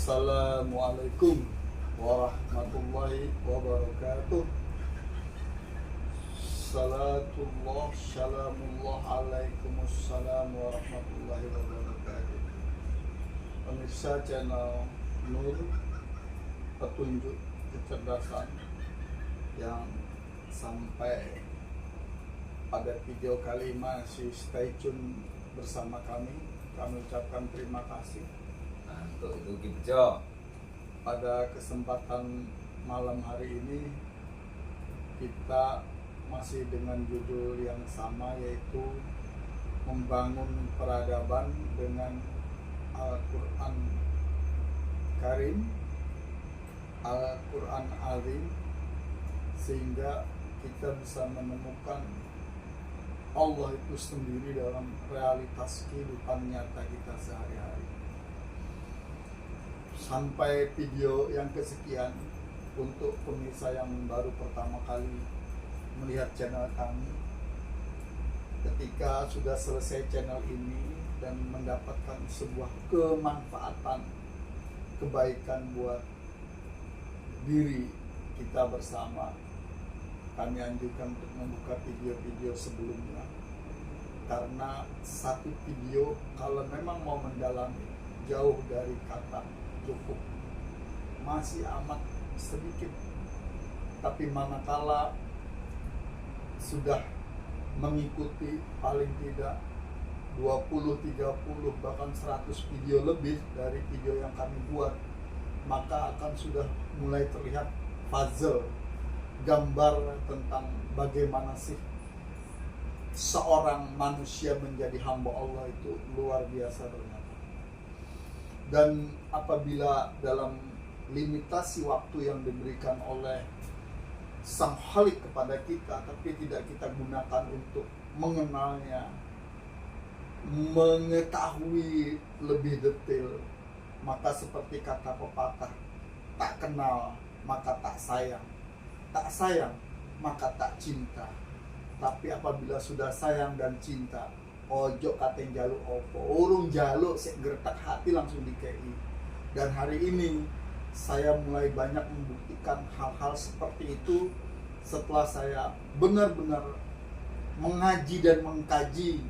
Assalamualaikum warahmatullahi wabarakatuh. Salatullah, salamullah, alaikumussalam warahmatullahi wabarakatuh. Pemirsa channel Nur, petunjuk kecerdasan, yang sampai pada video kali masih stay tune bersama kami ucapkan terima kasih. Nah, untuk itu Kibejo. Pada kesempatan malam hari ini kita masih dengan judul yang sama, yaitu membangun peradaban dengan Al-Quran Karim, Al-Quran Azim, sehingga kita bisa menemukan Allah itu sendiri dalam realitas kehidupan nyata kita sehari-hari. Sampai video yang kesekian, untuk pemirsa yang baru pertama kali melihat channel kami, ketika sudah selesai channel ini dan mendapatkan sebuah kemanfaatan, kebaikan buat diri kita bersama, kami anjurkan untuk membuka video-video sebelumnya, karena satu video kalau memang mau mendalami jauh dari kata cukup, masih amat sedikit. Tapi manakala sudah mengikuti paling tidak 20, 30, bahkan 100 video lebih dari video yang kami buat, maka akan sudah mulai terlihat puzzle, gambar tentang bagaimana sih seorang manusia menjadi hamba Allah itu luar biasa ternyata. Dan apabila dalam limitasi waktu yang diberikan oleh Sang Khalik kepada kita, tapi tidak kita gunakan untuk mengenalnya, mengetahui lebih detail, maka seperti kata pepatah, tak kenal maka tak sayang, tak sayang maka tak cinta. Tapi apabila sudah sayang dan cinta, ojo katen jaluk opo, urung jaluk sik gertak hati langsung dikei. Dan hari ini saya mulai banyak membuktikan hal-hal seperti itu setelah saya benar-benar mengaji dan mengkaji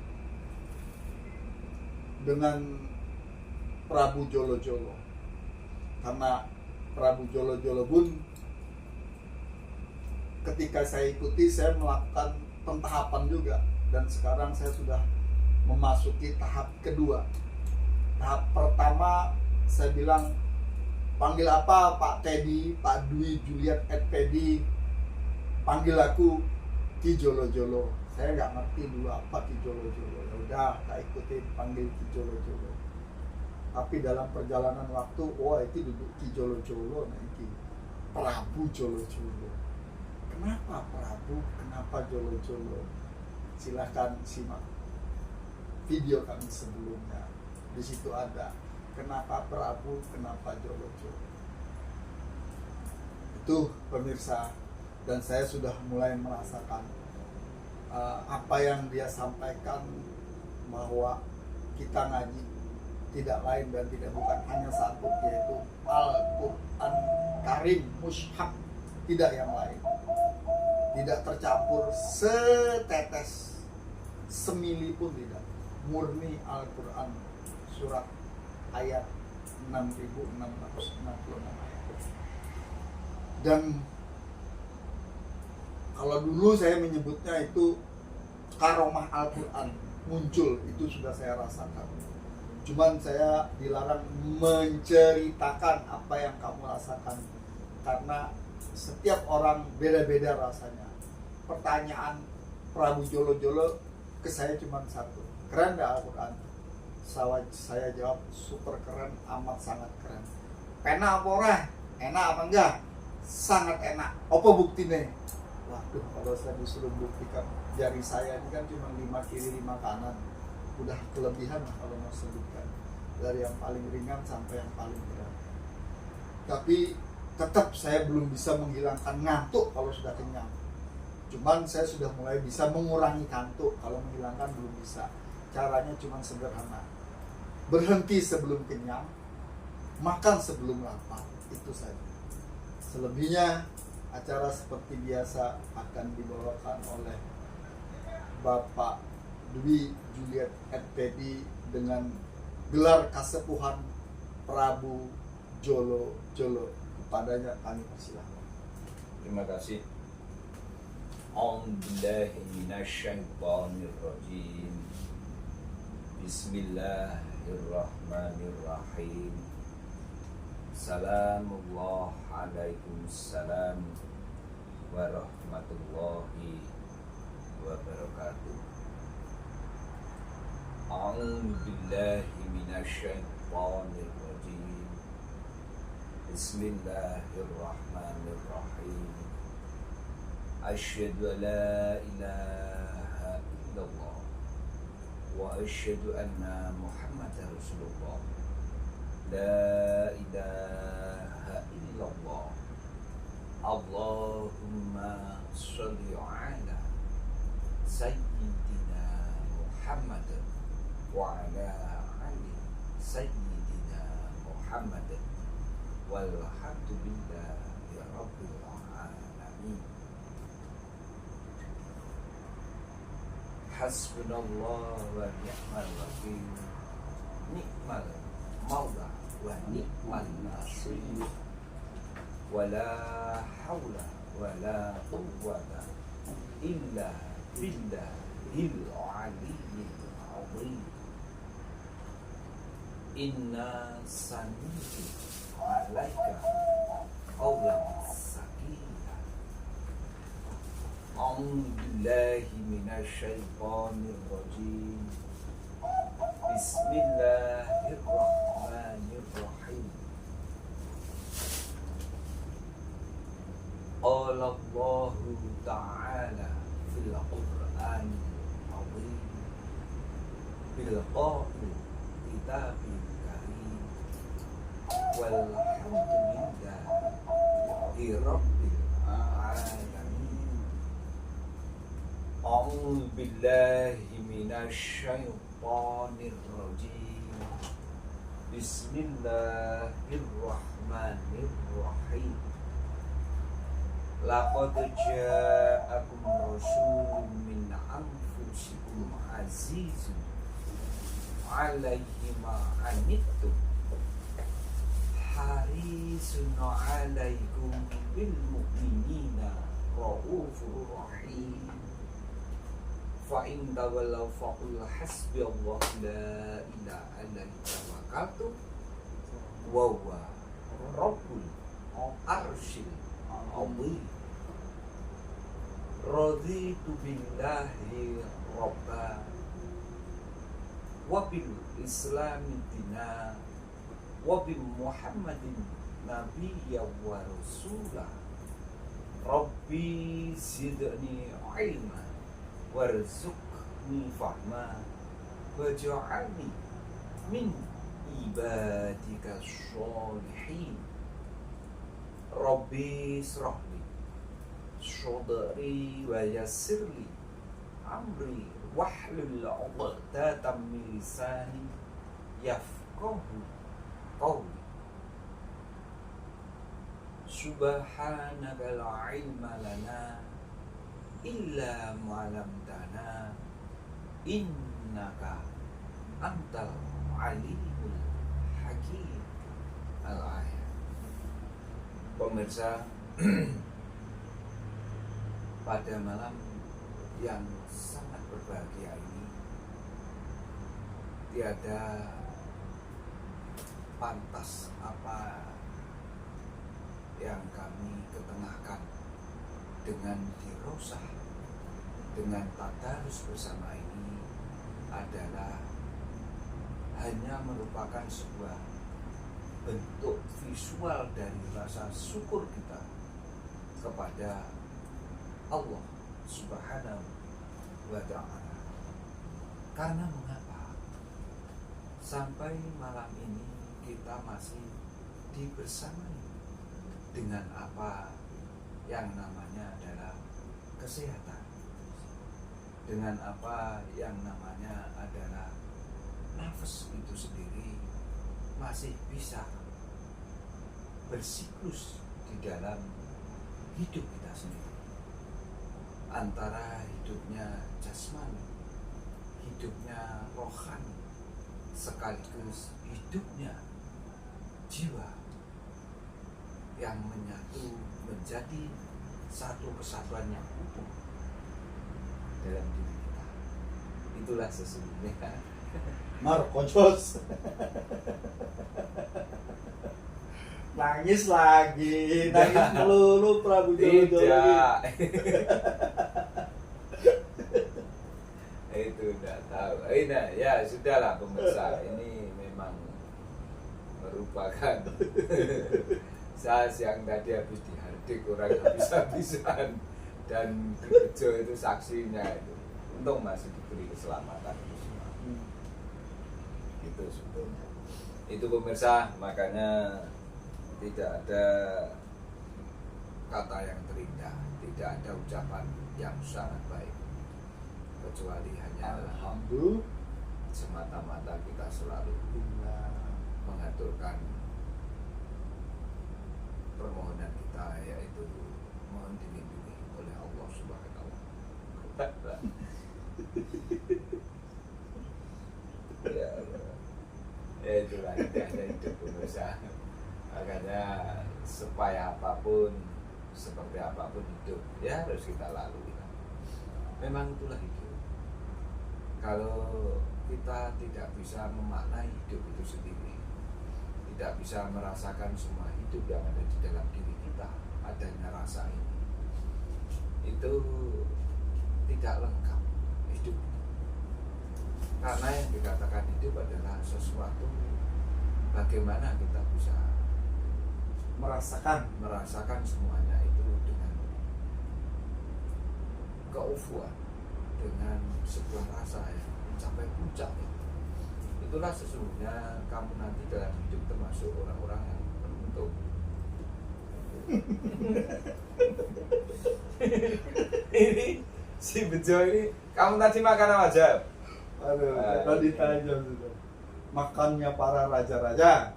dengan Prabu Jolo Jolo. Karena Prabu Jolo Jolo pun ketika saya ikuti, saya melakukan pentahapan juga, dan sekarang saya sudah memasuki tahap kedua. Tahap pertama saya bilang, panggil apa Pak Teddy, Pak Dwi Juliet Teddy, panggil aku Ki Jolo Jolo. Saya nggak ngerti dulu apa Ki Jolo Jolo. Ya udah, tak ikutin, panggil Ki Jolo Jolo. Tapi dalam perjalanan waktu, wah itu duduk Ki Jolo Jolo, nah ini Prabu Jolo Jolo. Kenapa Prabu? Kenapa Jolo Jolo? Silahkan simak video kami sebelumnya. Di situ ada kenapa Prabu, kenapa Jolo Jolo. Itu pemirsa, dan saya sudah mulai merasakan apa yang dia sampaikan, bahwa kita ngaji tidak lain dan tidak bukan hanya satu, yaitu Al-Quran Karim, mushaf, tidak yang lain. Tidak tercampur setetes, semili pun tidak. Murni Al-Quran, surat ayat 6.666 ayat. Dan kalau dulu saya menyebutnya itu karomah Al-Quran muncul, itu sudah saya rasakan. Cuman saya dilarang menceritakan apa yang kamu rasakan, karena setiap orang beda-beda rasanya. Pertanyaan Prabu Jolo Jolo ke saya cuma satu, keren gak Al-Quran? Saya jawab, super keren, amat sangat keren. Enak apa ora? Enak apa enggak? Sangat enak. Apa buktinya? Waduh, kalau saya disuruh buktikan, jari saya ini kan cuma 5 kiri 5 kanan, udah kelebihan lah kalau mau sebutkan, dari yang paling ringan sampai yang paling berat. Tapi tetap saya belum bisa menghilangkan ngantuk kalau sudah kenyang. Cuman saya sudah mulai bisa mengurangi kantuk, kalau menghilangkan belum bisa. Caranya cuma sederhana, berhenti sebelum kenyang, makan sebelum lapar, itu saja. Selebihnya acara seperti biasa akan dibawakan oleh Bapak Dwi Juliet FPD dengan gelar kasepuhan Prabu Jolo Jolo. Kepadanya kami persilahkan. Terima kasih. A'udzubillahi minasyaitonirrajim. Bismillahirrahmanirrahim. Salamullah alaikum salam warahmatullahi wabarakatuh. A'udzubillahi minasyaitonirrajim. Bismillahirrahmanirrahim. Asyhadu an la ilaha illallah wa asyhadu anna Muhammadar Rasulullah. La ilaha illallah. Allahumma sholli ala sayyidina Muhammad wa ala ali sayyidina Muhammad. Walhamdulillahi rabbil alamin. Hasbunallah wa ni'mal wakil. Ni'mal maula wa ni'mal nasir. Wala hawla wala quwwata illa billahil aliyyil azim. Inna saniti alaika qawlan sakina. A'udzubillahi minasyaitonirrajim. Bismillahirrahmanirrahim. Qala Allahu ta'ala fil Qur'anil azim bil qail kitabil karim walhamdulillahi rabbil alamin. A'udzu billahi minasyaitonir rajim. Bismillahirrahmanirrahim. Laqad ja'akum rasulun min anfusikum azizun 'alaihi ma 'anittum harisun 'alaikum bil mu'minina raufur rahim. Fa in tawallaw faqul hasbiyallahu la ilaha illa huwa tawakkaltu wa huwa rabbul arsyil azim. Raditu billahi rabba wa bil islami dina wa bi muhammadin nabiyya wa rasula. Rabbi zidni ilma warzuqni fahma waj'alni min ibadika sholihin. Rabbi srahli shodri wa yassirli amri wahlul 'uqdatam min lisani yafqahu qawli. Subhanaka la ilma lana illa ma 'allamtana innaka antal alimul hakim. Al-ayat. Pemirsa, pada malam yang sangat berbahagia ini, tiada pantas apa yang kami ketengahkan dengan dirosah, dengan tadarus bersama ini adalah hanya merupakan sebuah bentuk visual dari rasa syukur kita kepada Allah Subhanahu wa ta'ala. Karena mengapa sampai malam ini kita masih dibersamai dengan apa yang namanya adalah kesehatan, dengan apa yang namanya adalah nafas itu sendiri masih bisa bersiklus di dalam hidup kita sendiri, antara hidupnya jasmani, hidupnya rohani, sekaligus hidupnya jiwa yang menyatu menjadi satu kesatuan yang utuh dalam diri kita. Itulah sesungguhnya Markojos. Nangis lagi, nangis melulu Prabu Jolo-Jolo. tidak. Itu enggak tahu. Nah, ya sudahlah pemirsa, ini memang merupakan saya siang tadi habis dihardik orang habis-habisan, dan Bejo itu saksinya itu. Untung masih diberi keselamatan itu semua. Itu sebetulnya. Itu pemirsa, makanya tidak ada kata yang terindah, tidak ada ucapan yang sangat baik, kecuali hanya Alhamdulillah. semata-mata kita selalu mengaturkan permohonan kita, yaitu mohon dilindungi oleh Allah Subhanahu wa Ta'ala. Ya itulah indahnya hidup pemirsa. Makanya supaya apapun, seperti apapun hidup, ya harus kita lalui. Memang itulah hidup. Kalau kita tidak bisa memaknai hidup itu sendiri, tidak bisa merasakan semua hidup yang ada di dalam diri kita, adanya rasa ini, itu tidak lengkap hidup. Karena yang dikatakan hidup adalah sesuatu bagaimana kita bisa merasakan semuanya itu dengan keufuan, dengan sebuah rasa yang mencapai puncak. Itulah sesungguhnya kamu nanti dalam hidup, termasuk orang-orang yang beruntung. Ini si Bejo ini, kamu tadi makan apa aja? Aduh, tadi tanya sudah. Makannya para raja-raja.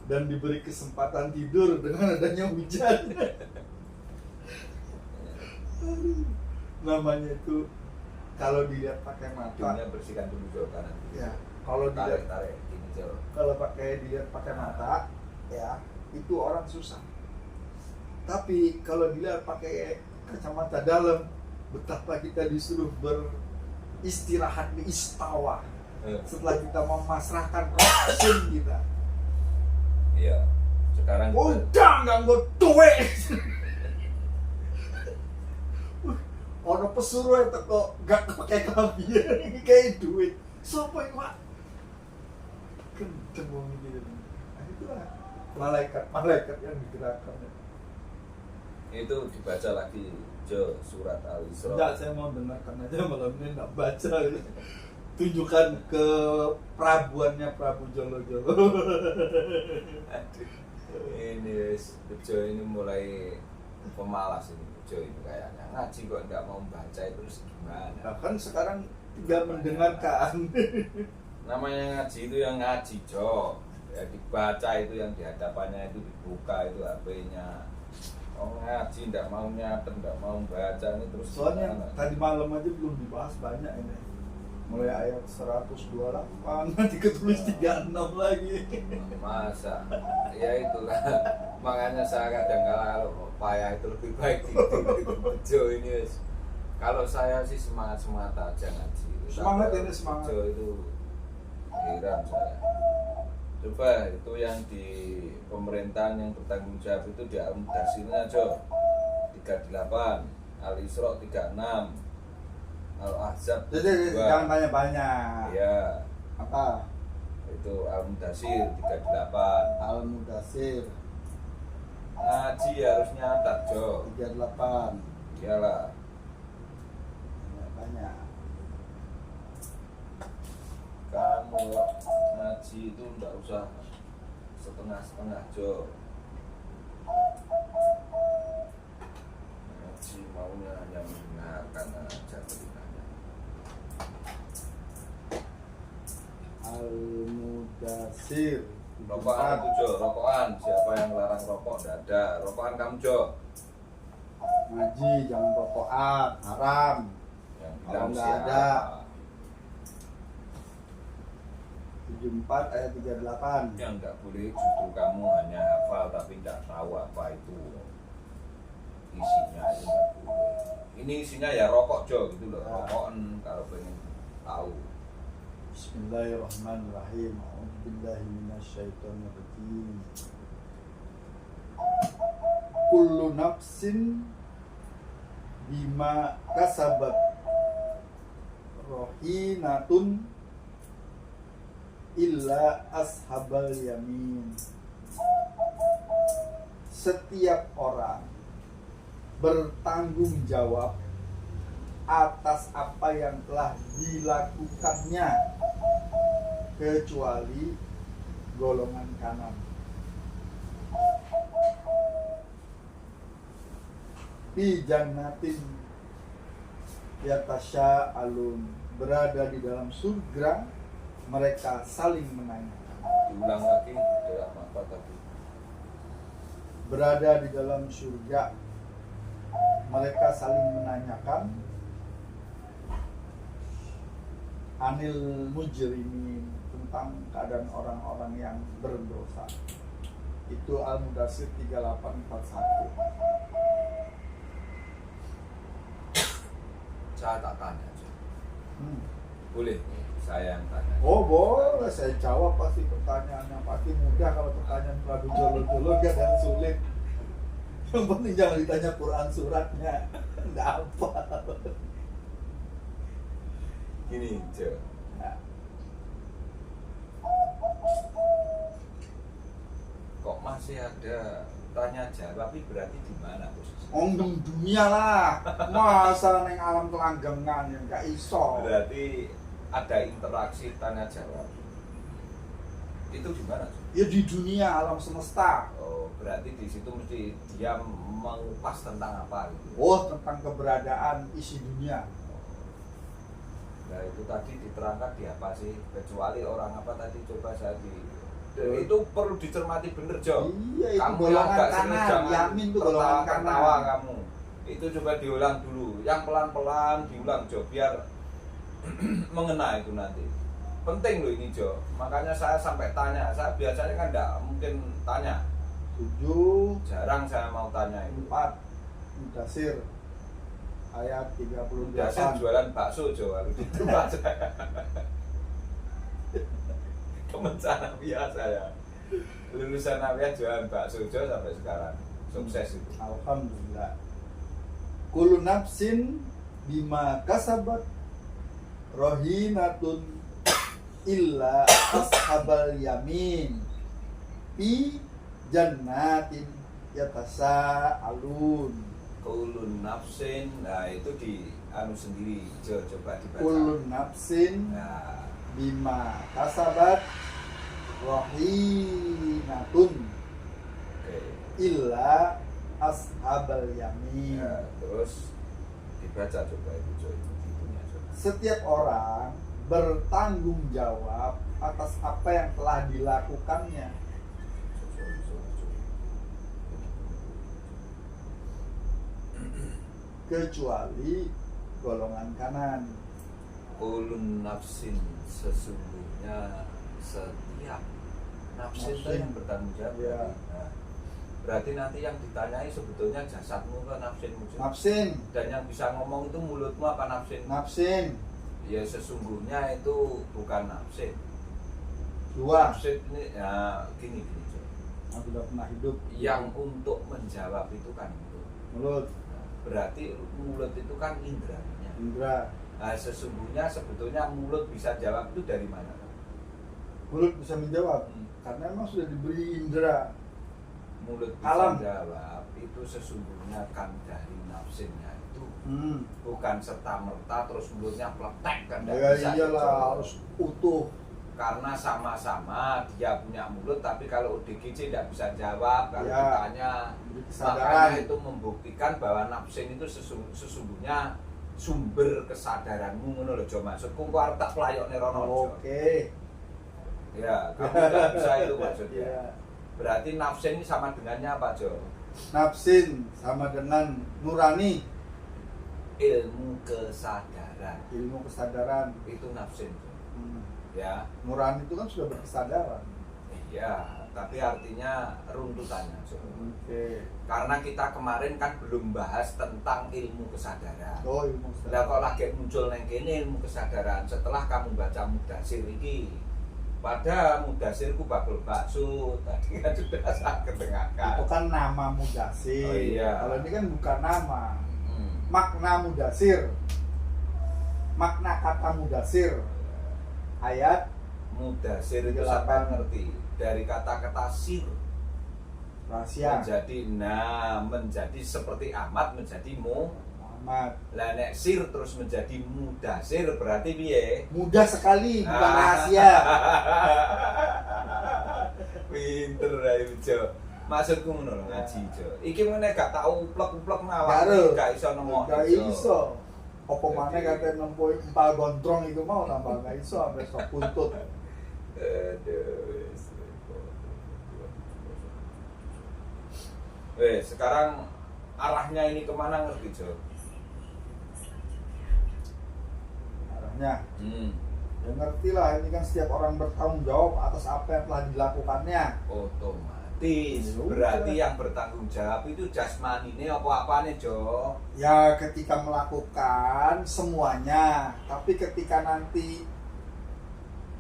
Dan diberi kesempatan tidur dengan adanya hujan. Namanya itu kalau dilihat pakai mata. Dunia bersihkan dulu jauh kanan. Ya, kalau dilihat Tarik ini jauh. kalau dilihat pakai mata, ya itu orang susah. Tapi kalau dilihat pakai kacamata dalam, betapa kita disuruh beristirahat di istawa setelah kita memasrahkan roh kita. Iya. Sekarang Udah nggak mau tuwe. Orang pesuruh itu kok nggak pakai kambing, kayak duit. Siapa yang mak? Kenceng wong gitu. Nah, itulah malaikat yang digerakkan. itu dibaca lagi surat Al-Isra. Enggak, saya mau dengarkan aja, malam ini nggak baca. Tunjukkan ke Prabuannya Prabu Jolo-Jolo. Aduh, ini Bejo ini mulai pemalas ini. Bejo ini kayaknya ngaji kok nggak mau baca, terus gimana? Nah, kan sekarang tinggal mendengarkan. Namanya ngaji itu yang ngaji Jo, ya dibaca itu yang di hadapannya itu dibuka itu HP-nya. Oh ngaji nggak mau nyatet, nggak mau baca ini terus. Soalnya gimana? tadi malam aja belum dibahas banyak ini. Mulai ayat 128 nanti ketulis 36 lagi. Masa ya itulah makanya saya kadang kalau payah itu lebih baik tidur. Bejo ini wes. Kalau saya sih semangat aja ngaji. Semangat Tapi ini semangat. Bejo itu heran saya. Coba itu yang di pemerintahan yang bertanggung jawab itu di Al-Mudassirnya Jo 38, Al-Isra 36, Al-Ahzab. Jadi 32. jangan banyak-banyak. Ya, Apa? itu Al-Mudassir 38. Al-Mudassir Ngaji harus nyatat Jo. 38. Iyalah. Banyak. Kamu ngaji itu nggak usah setengah-setengah Jo. Ngaji maunya hanya mendengarkan aja beritanya. Al-Mudassir Rokokan itu Jo, rokokan. Siapa yang larang rokok? Tidak ada. Rokokan kamu Jo. Ngaji jangan rokokan, haram. Yang Kalau bilang nggak siapa? ada. 74 ayat 38. Yang nggak boleh justru kamu hanya hafal tapi nggak tahu apa itu isinya, itu nggak boleh. Ini isinya ya rokok Jo gitu loh. Rokokan kalau pengen tahu. Bismillahirrahmanirrahim. A'udzubillahi minasyaitonirrajim. Kullu nafsin bima kasabat rohinatun illa ashabal yamin. Setiap orang bertanggung jawab atas apa yang telah dilakukannya kecuali golongan kanan. Fi jannatin yatasyaa'alun, berada di dalam surga mereka saling menanyakan. Diulang lagi dalam apa tadi? Berada di dalam surga mereka saling menanyakan anil mujrimin, tentang keadaan orang-orang yang berdosa. Itu Al-Mudaththir 3841. Saya tak tanya aja. Boleh saya yang tanya. Oh boleh, saya jawab pasti pertanyaannya. Pasti mudah kalau pertanyaan terlalu jolo-jolo gak ada yang sulit. Yang penting jangan ditanya Quran suratnya. Nggak apa. Gini Jo, Nah, kok masih ada tanya jawab, tapi berarti di mana posisinya? Ongdong dunia lah. Masa neng alam kelanggengan yang gak iso. Berarti ada interaksi tanya jawab. Itu di mana? Jo? Ya di dunia alam semesta. Oh, berarti di situ mesti dia mengupas tentang apa gitu. Oh, tentang keberadaan isi dunia. Nah itu tadi diterangkan di apa sih? Kecuali orang apa tadi, coba saya di. Itu perlu dicermati bener Jo. Iya, itu Kamu yang golongan agak serius kanan. jangan Yamin tuh golongan tertawa kanan. kamu. Itu coba diulang dulu. Yang pelan-pelan diulang Jo, biar mengena itu nanti. Penting loh ini Jo. Makanya saya sampai tanya. Saya biasanya kan enggak mungkin tanya. 7 Jarang saya mau tanya itu. 4 Mudaththir ayat Biasanya 38. jualan bakso Jo kalau di tempat saya. Temen sanawiyah saya. Lulusan sanawiyah jualan bakso Jo sampai sekarang. Sukses itu. Alhamdulillah. Kullu nafsin bima kasabat rohinatun illa ashabal yamin fi jannatin yatasaalun. Kulun nafsin, nah itu di anu sendiri Jo, coba dibaca. Kullu nafsin Nah, bima kasabat rohinatun oke. illa ashabal yamin. Ya, terus dibaca coba itu Jo, itunya coba. Setiap orang bertanggung jawab atas apa yang telah dilakukannya kecuali golongan kanan. Kulun nafsin, sesungguhnya setiap nafsin itu Nafsin. yang bertanggung jawab. Ya. Nah, berarti nanti yang ditanyai sebetulnya jasadmu ke nafsinmu Jo? Nafsin, Dan yang bisa ngomong itu mulutmu apa nafsin? nafsin Ya sesungguhnya itu bukan nafsin. 2 Nafsin ini ya gini Jo. yang sudah pernah hidup. Yang untuk menjawab itu kan mulut. Mulut, Nah, berarti mulut itu kan indranya. indra. Nah, sesungguhnya sebetulnya mulut bisa jawab itu dari mana? Mulut bisa menjawab karena memang sudah diberi indra. Mulut bisa Alam. jawab itu sesungguhnya kan dari nafsinnya itu, bukan serta merta terus mulutnya pletek kan nggak Ya bisa iyalah dijawab. harus utuh. Karena sama-sama dia punya mulut tapi kalau ODGJ tidak bisa jawab kalau Ya. ditanya. Beri Makanya kesadaran. itu membuktikan bahwa nafsin itu sesungguhnya sumber kesadaranmu ngono lho Jo, maksudku kok arep tak playokne rono Jo. Oke. Ya, kamu nggak bisa itu maksudnya. Ya. Berarti nafsin ini sama dengannya apa, Jo? Nafsin sama dengan nurani, Ilmu kesadaran. ilmu kesadaran. Itu nafsin, Jo. Hmm. Ya. Nurani itu kan sudah berkesadaran. Iya, tapi artinya runtutannya, Jo. Oke. Karena kita kemarin kan belum bahas tentang ilmu kesadaran. Oh, ilmu Lah kesadaran. kok lagi muncul neng kene ilmu kesadaran setelah kamu baca Mudasir iki. Pada Mudasirku bakul bakso tadi kan sudah saya Itu kedengarkan. kan nama Mudasir. Oh, iya. Kalau ini kan bukan nama. Hmm. Makna Mudasir. Makna kata Mudasir. Ayat Mudasir itu Delapan. siapa ngerti? Dari kata-kata sir rahasia menjadi seperti Ahmad menjadi Muhammad. lah nek sir terus menjadi Mudasir berarti piye? Mudah sekali, bukan rahasia. Pinter ae Jo. Maksudku ngono lho ngaji Jo. Iki meneh gak tak uplek-uplek Gak nawar ada. gak iso nemok. Gak iso. Apa mana Jadi- kata nempuh empal gondrong itu mau tambah gak iso sampai sok puntut. Aduh. Sekarang arahnya ini kemana ngerti Jo? Arahnya, Hmm. ya ngerti lah, ini kan setiap orang bertanggung jawab atas apa yang telah dilakukannya. Otomatis Ya berarti udah. yang bertanggung jawab itu jasmani ini apa-apanya Jo? Ya ketika melakukan semuanya, tapi ketika nanti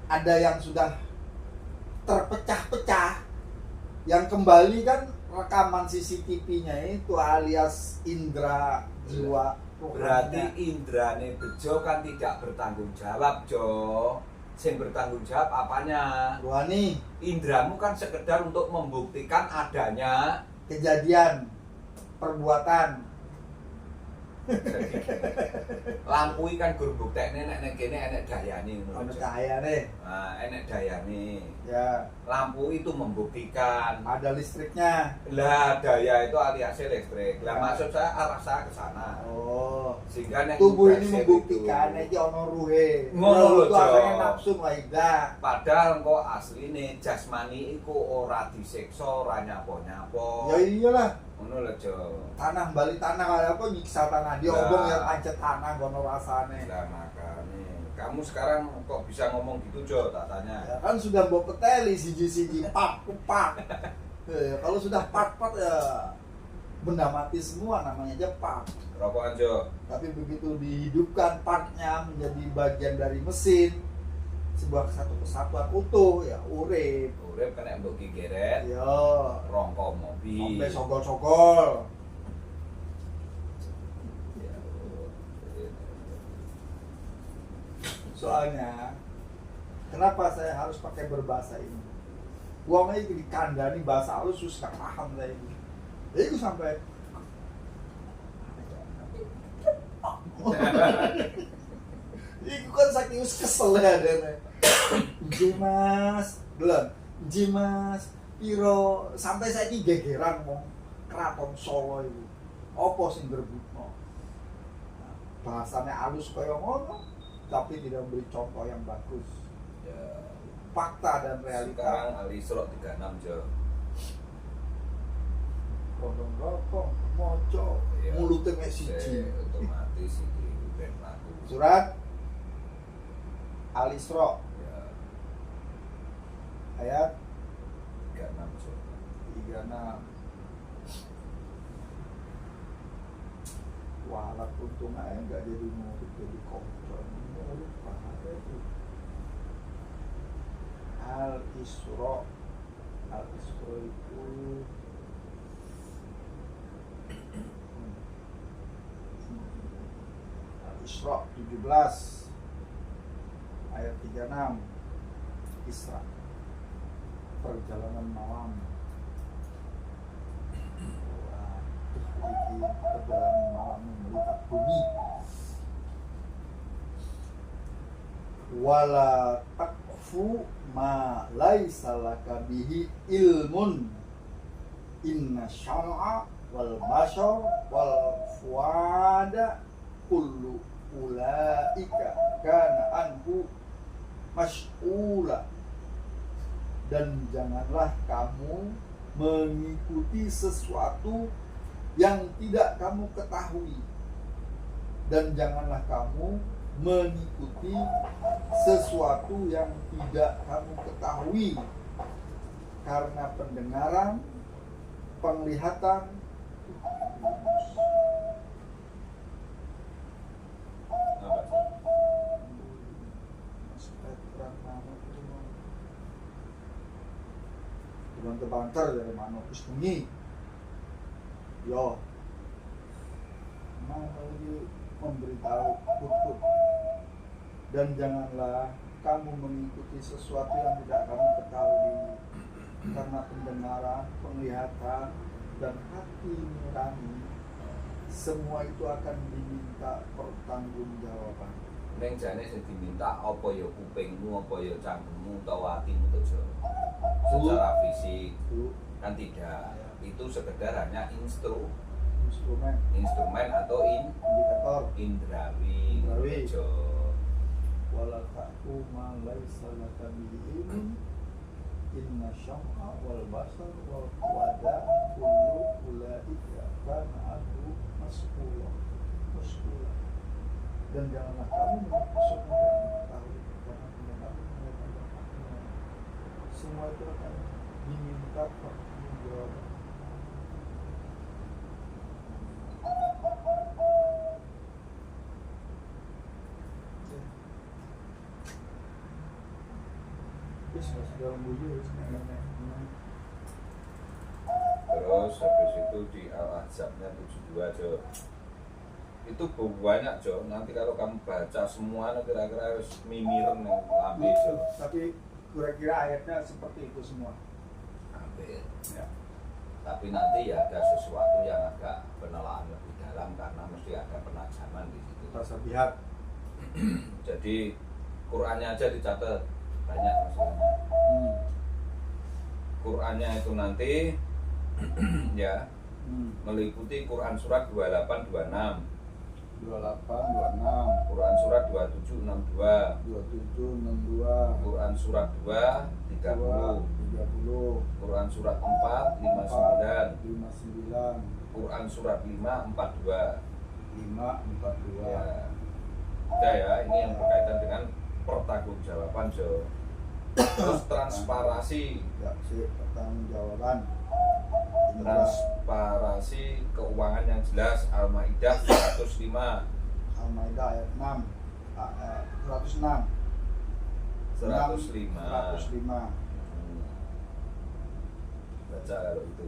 ada yang sudah terpecah-pecah, yang kembali kan rekaman CCTV-nya itu alias indera jiwa Berarti rohaninya. indrane bejo kan tidak bertanggung jawab Jo. Sing bertanggung jawab apanya? Rohani, Indramu kan sekedar untuk membuktikan adanya. kejadian, perbuatan. Lampu iki kan gur buktekne nek nek kene enek dayane ngono. Ono Jo. cahaya deh, Nah, enek dayane. ya Lampu itu membuktikan. ada listriknya. Lah daya itu alias listrik. Lah Ya. maksud saya arah saya ke sana. Oh, Sehingga nek tubuh ini Mudasir membuktikan itu- iki ono ruhe. Ngono Ruh lho, itu Jo. asline nafsu waidah. Padahal kok asline jasmani iku ora disiksa, ora nyapo-nyapo. Ya iyalah, Ngono lho, Jo. tanah balik tanah kayak apa nyiksa tanah diobong Lah. ya pancet tanah gono rasane. Lah makane kamu sekarang kok bisa ngomong gitu, Jo? Tak tanya. Ya kan sudah bawa peteli siji-siji pak. Kalau sudah pak ya benda mati semua namanya aja pak. Rokokan, Jo. Tapi begitu dihidupkan partnya menjadi bagian dari mesin sebuah satu kesatuan utuh ya urip. Urip kena mbok gigeret, Ya rongko mobil. sampai sogol-sogol. Ya, Soalnya kenapa saya harus pakai berbahasa ini? Uangnya itu dikandani bahasa halus susah paham saya ini. Jadi aku sampai Iku kan saking kesel ya dene. Jimas, belum. Jimas, piro sampai saya ini gegeran mau keraton Solo itu. Apa sing berbutno? Nah, bahasanya halus kaya ngono, tapi tidak memberi contoh yang bagus. Ya. Fakta dan realita. Sekarang Ali Isra 36, Jo. Kondong rokok, moco, Ya. mulutnya mek siji. Otomatis iki ben laku. Surat Al-Isra Ya, ayat 36, Jo. 36. Walat untung aja nggak jadi murid jadi kontrol. Murid bahaya itu. Al-Isra itu Al-Isra 17 ayat 36. Isra, perjalanan malam. Waduh, ini perjalanan malam melihat bumi. Wala takfu ma laisa laka bihi ilmun. Inna syar'a wal bashar wal fuada kullu ulaika kana anhu mas'ula. dan janganlah kamu mengikuti sesuatu yang tidak kamu ketahui, dan janganlah kamu mengikuti sesuatu yang tidak kamu ketahui, karena pendengaran, penglihatan banter dari mana terus bunyi yo mau lagi memberitahu kutub, dan janganlah kamu mengikuti sesuatu yang tidak kamu ketahui, karena pendengaran, penglihatan, dan hati nurani semua itu akan diminta pertanggungjawaban. Neng jane sing diminta apa ya kupingmu, apa ya cangkemmu, utawa atimu to, secara fisik kan tidak, itu sekedar hanya instrumen atau indikator indrawi. Wala taqu ma laisa laka bihi ilmun inna syam'a wal basar wal fuada kullu ulaika kana anhu mas'ula. Dan janganlah kamu menyebut yang mengetahui, karena kamu mengetahui semua itu akan diminta pertanggungjawaban. Terus habis itu di Al-Ahzabnya 72 Jo, itu banyak Jo, nanti kalau kamu baca semua kira-kira harus mimiren yang lambe Jo. Tapi kira-kira ayatnya seperti itu semua Hampir ya. Tapi nanti ya ada sesuatu yang agak penelahan lebih dalam, karena mesti ada penajaman di situ. Tasabihat. Jadi Qurannya aja dicatat banyak masalahnya. Qurannya itu nanti ya meliputi Quran surat 28 26, 28, 26, Quran surat 27 62, 27, 62, Quran surat 2 30, 30, Quran surat 4 59, 59, Quran surat 5 42. 5, 42. Ya. Udah ya, ini yang berkaitan dengan pertanggungjawaban Jo. Terus transparasi, Ya, sih pertanggungjawaban. transparasi keuangan yang jelas, Al-Maidah 105, Al-Maidah ayat 6, 106, 105. 105. Baca kalau itu.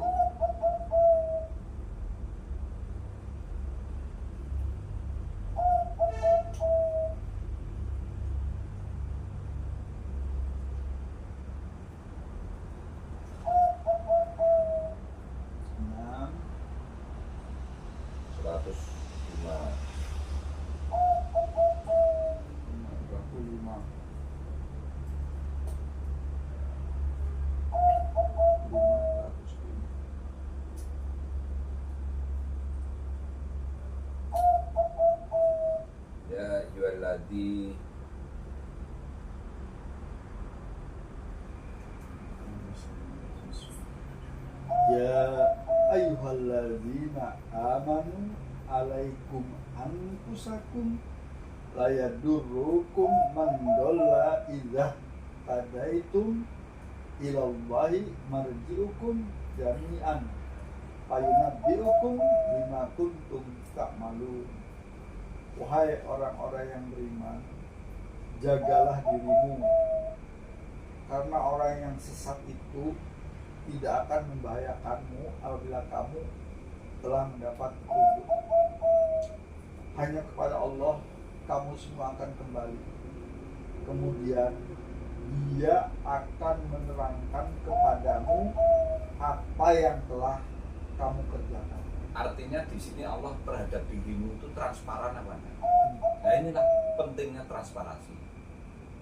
Ayyuhalladzina Ya ayyuhalladzina amanu alaikum anfusakum la yadurrukum man dhalla idza tadaitum ilallahi marji'ukum jami'an fayunabbi'ukum bima kuntum ta'malun. Wahai orang-orang yang beriman, jagalah dirimu, karena orang yang sesat itu tidak akan membahayakanmu apabila kamu telah mendapat petunjuk. Hanya kepada Allah kamu semua akan kembali. Kemudian Dia akan menerangkan kepadamu apa yang telah kamu kerjakan. Artinya di sini Allah terhadap dirimu itu transparan apa enggak? Nah inilah pentingnya transparansi.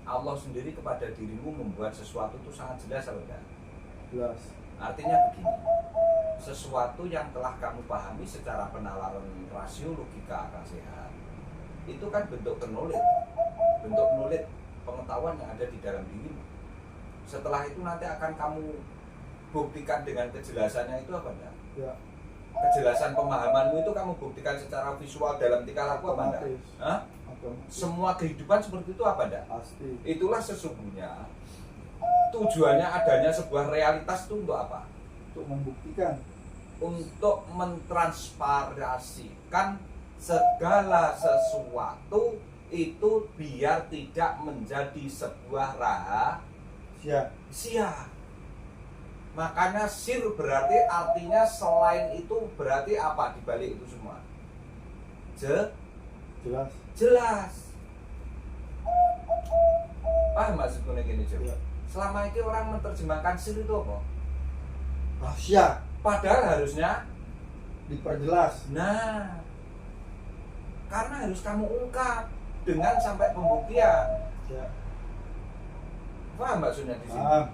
Allah sendiri kepada dirimu membuat sesuatu itu sangat jelas apa enggak? Jelas. Artinya begini, sesuatu yang telah kamu pahami secara penalaran rasio logika akal sehat, itu kan bentuk penulit pengetahuan yang ada di dalam dirimu. Setelah itu nanti akan kamu buktikan dengan kejelasannya itu apa enggak? Ya, Kejelasan pemahamanmu itu kamu buktikan secara visual dalam tingkah laku apa enggak? otomatis. Hah? Otomatis. Semua kehidupan seperti itu apa enggak? Pasti. Itulah sesungguhnya tujuannya adanya sebuah realitas itu untuk apa? Untuk membuktikan. Untuk mentransparasikan segala sesuatu itu biar tidak menjadi sebuah rahasia. Siap. Makanya sir berarti artinya selain itu berarti apa dibalik itu semua? Jelas. Jelas. Paham maksudnya gini Jo? Ya. Selama ini orang menerjemahkan sir itu apa? Rahasia. Padahal harusnya, Diperjelas. nah, karena harus kamu ungkap dengan sampai pembuktian. Ya. Paham maksudnya di sini? Paham.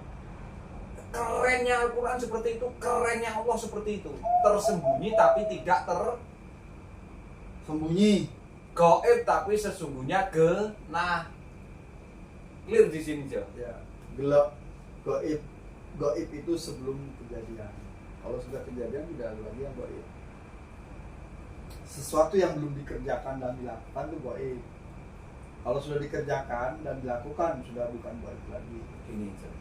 Kerennya Al-Quran seperti itu, kerennya Allah seperti itu. Tersembunyi tapi tidak Sembunyi. gaib tapi sesungguhnya nah, clear di sini Jo. Ya. Gelap. Gaib. Gaib itu sebelum kejadian. Kalau sudah kejadian tidak ada lagi yang gaib. Sesuatu yang belum dikerjakan dan dilakukan itu gaib. Kalau sudah dikerjakan dan dilakukan sudah bukan gaib lagi. Gini Jo.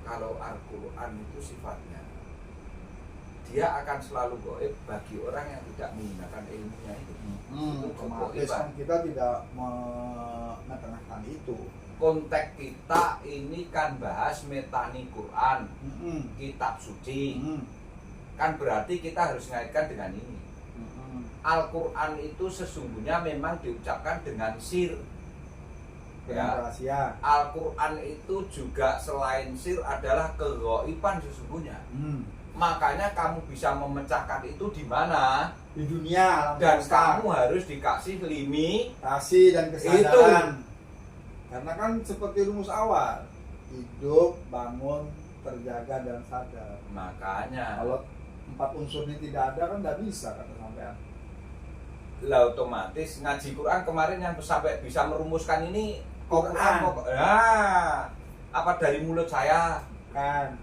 Kalau Al-Quran itu sifatnya dia akan selalu gaib bagi orang yang tidak menggunakan ilmunya itu. Itu Otomatis kegaiban. kan kita tidak mengetengahkan itu. Konteks kita ini kan bahas metani Quran, Mm-mm. kitab suci. Mm-mm. Kan berarti kita harus mengaitkan dengan ini. Mm-mm. Al-Quran itu sesungguhnya memang diucapkan dengan sir. Dengan rahasia. Al-Quran itu juga selain sir adalah kegaiban sesungguhnya. Makanya kamu bisa memecahkan itu di mana? Di dunia alam Dan semesta. kamu harus dikasih Kasih dan kesadaran. Karena kan seperti rumus awal, hidup, bangun, terjaga dan sadar. Makanya Kalau 4 unsur ini tidak ada kan tidak bisa kata sampean. lah otomatis ngaji Quran kemarin yang sampai bisa merumuskan ini Quran. Nah, apa dari mulut saya? Kan.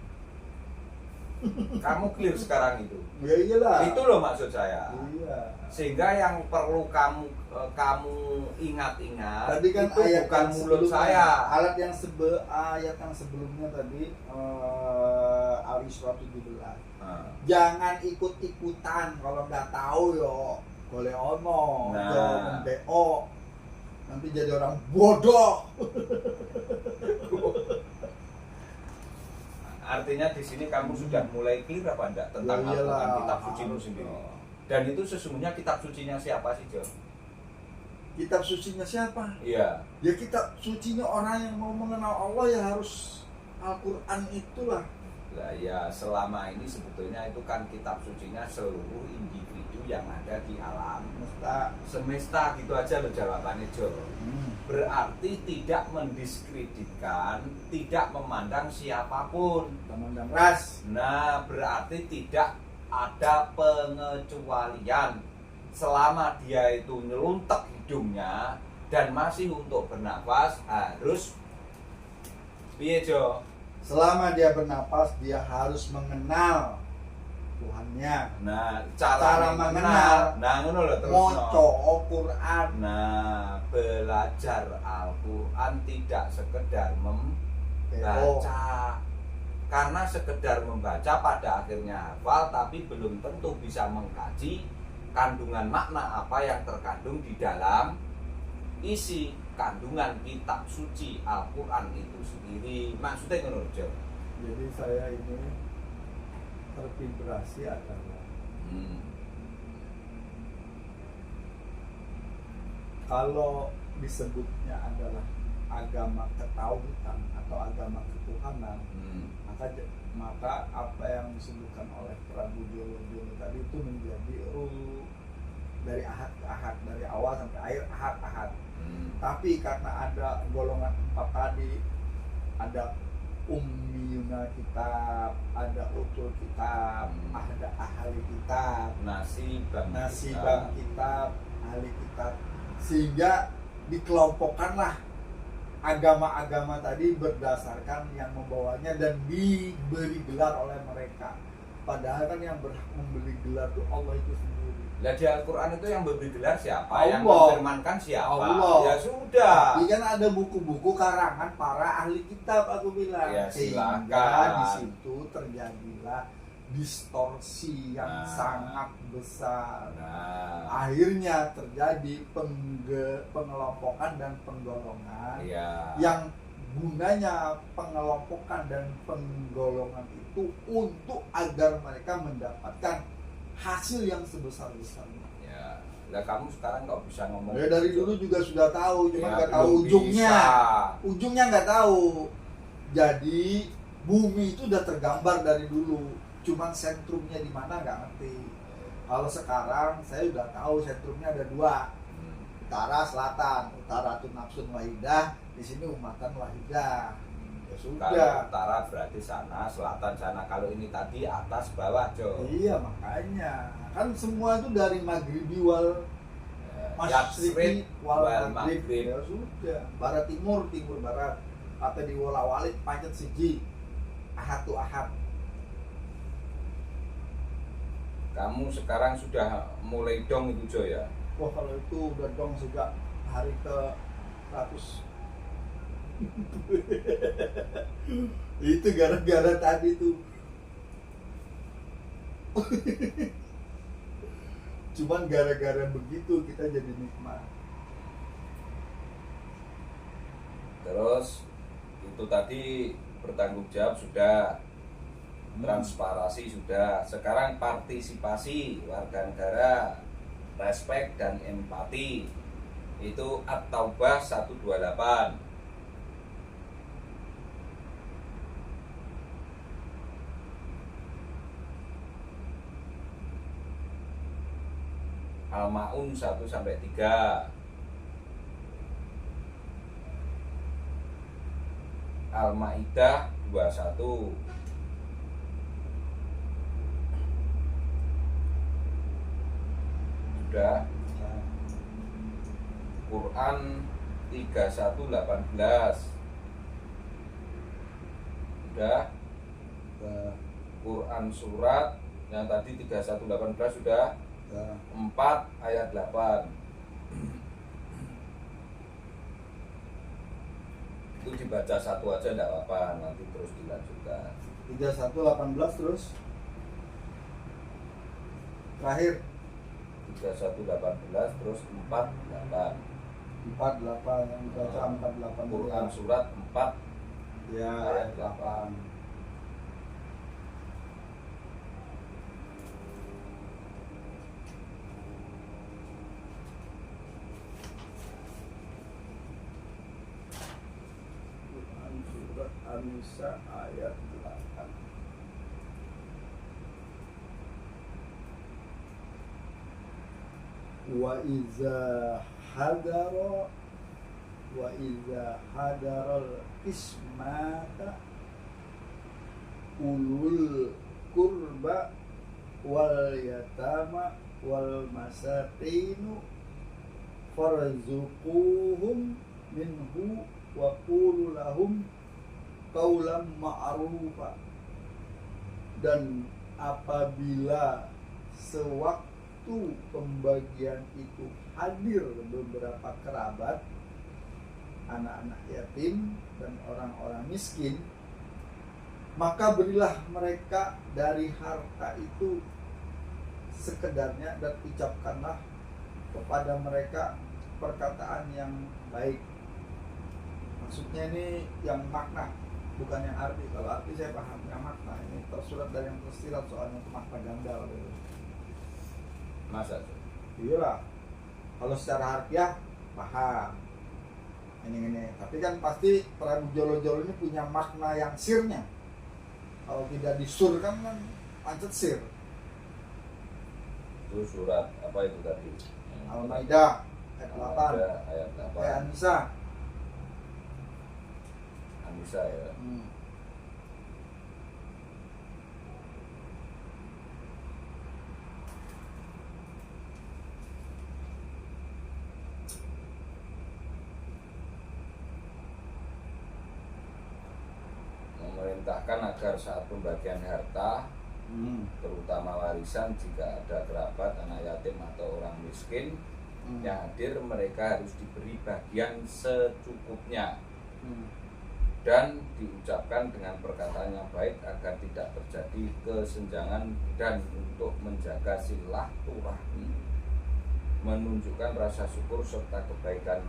Kamu clear sekarang itu. Ya iyalah. Itu loh maksud saya. Iya. Sehingga yang perlu kamu ingat-ingat Tadi kan itu ayat bukan yang mulut sebelumnya, saya. ayat yang sebelumnya tadi Al-Isra 17. Nah, Jangan ikut-ikutan kalau nggak tahu yo boleh ono, Nah. yo membeo. Nanti jadi orang bodoh. artinya di sini kamu sudah mulai clear apa enggak tentang Ya iyalah, Al-Quran kitab sucimu harus sendiri? dong. Dan itu sesungguhnya kitab sucinya siapa sih, Jo? Kitab sucinya siapa? Iya. Ya kitab sucinya orang yang mau mengenal Allah ya harus Al-Quran itulah. Lah ya selama ini sebetulnya itu kan kitab sucinya seluruh individu yang ada di alam semesta gitu aja loh jawabannya Jo. Berarti tidak mendiskreditkan, tidak memandang siapapun. Memandang ras. Nah, berarti tidak ada pengecualian selama dia itu nyeluntek hidungnya dan masih untuk bernafas harus piye Jo? Selama dia bernapas dia harus mengenal Tuhannya. Nah, Cara mengenal. Nah, ngono lho terus. Moco Quran. Nah, belajar Al-Quran tidak sekedar membaca. Karena sekedar membaca pada akhirnya hafal, tapi belum tentu bisa mengkaji kandungan makna apa yang terkandung di dalam isi kandungan kitab suci Al-Quran itu sendiri. Maksudnya ngono, Jo. Jadi saya ini tervibrasi adalah kalau disebutnya adalah agama ketauhidan atau agama ketuhanan, maka apa yang disebutkan oleh Prabu Jono tadi itu menjadi dari ahad ke ahad, dari awal sampai akhir ahad. Tapi karena ada golongan 4 tadi, ada ummiyuna kitab, ada utul kitab, ada ahli kitab, nasibang kitab, ahli kitab, sehingga dikelompokkanlah agama-agama tadi berdasarkan yang membawanya dan diberi gelar oleh mereka. Padahal kan yang berhak memberi gelar itu Allah itu sendiri. Lah di Al-Quran itu yang memberi gelar siapa? Allah. Yang memfirmankan siapa? Allah. Ya sudah. Tapi kan ada buku-buku karangan para ahli kitab, aku bilang. Ya, Sehingga silakan. di situ terjadilah distorsi yang sangat besar. Nah, Akhirnya terjadi pengelompokan dan penggolongan iya. yang gunanya pengelompokan dan penggolongan itu untuk agar mereka mendapatkan hasil yang sebesar-besarnya. Ya. Lah kamu sekarang nggak bisa ngomong. Ya dari dulu juga sudah tahu, cuma Ya, nggak tahu belum ujungnya. bisa. Ujungnya nggak tahu. Jadi bumi itu udah tergambar dari dulu, cuman sentrumnya di mana nggak ngerti. Kalau sekarang saya udah tahu sentrumnya ada dua, utara selatan. Utara itu nafsun wahidah, di sini umatan wahidah. Ya Kalau sudah. utara berarti sana, selatan sana. Kalau ini tadi atas bawah, Jo. Iya makanya kan semua itu dari maghribi wal Yatsrid masyriqi wal wal maghrib. maghrib. Ya sudah. Barat timur, timur barat. Apa di wala-walik pancet siji. Ahad tu ahad. Kamu sekarang sudah mulai dong itu, Jo ya. Wah kalau itu udah dong sejak hari ke 100. Itu gara-gara tadi tuh. Cuman gara-gara begitu kita jadi nikmat. Terus itu tadi bertanggung jawab sudah, transparansi sudah. Sekarang partisipasi warga negara, respek dan empati. Itu At-Taubah 128. Al-Ma'un 1 sampai 3. Al-Maidah 21. Sudah. Quran 3118. Sudah. Quran surat yang tadi 3118 sudah. 4 ayat 8. Itu dibaca satu aja enggak apa-apa, nanti terus dilanjutkan. 3118 terus terakhir 3118 terus 48. 48 yang dibaca 48 Quran surat 4 ya ayat ayat 8. 8. Quran surat An-Nisa ayat 8. Wa iza hadaral ismata ulul kurba wal yatama wal masakinu farzuquhum minhu wa qulu lahum qaulan ma'rufa. Dan apabila sewaktu pembagian itu hadir beberapa kerabat, anak-anak yatim dan orang-orang miskin, maka berilah mereka dari harta itu sekedarnya dan ucapkanlah kepada mereka perkataan yang baik. Maksudnya ini yang makna, bukan yang arti. Kalau arti saya paham, yang makna ini tersurat dan yang tersirat soalnya itu makna ganda gitu. Masa? Iyalah. Kalau secara harfiah paham. Ini. Tapi kan pasti Prabu Jolo-Jolo ini punya makna yang sirnya. Kalau tidak disurkan kan pancet sir. Itu surat apa itu tadi? Al-Maidah ayat 8. Al-Maidah ayat 8. An-Nisa. An-Nisa ya. diperintahkan agar saat pembagian harta, terutama warisan, jika ada kerabat, anak yatim atau orang miskin yang hadir, mereka harus diberi bagian secukupnya. Dan diucapkan dengan perkataan yang baik agar tidak terjadi kesenjangan dan untuk menjaga silaturahmi, menunjukkan rasa syukur serta kebaikan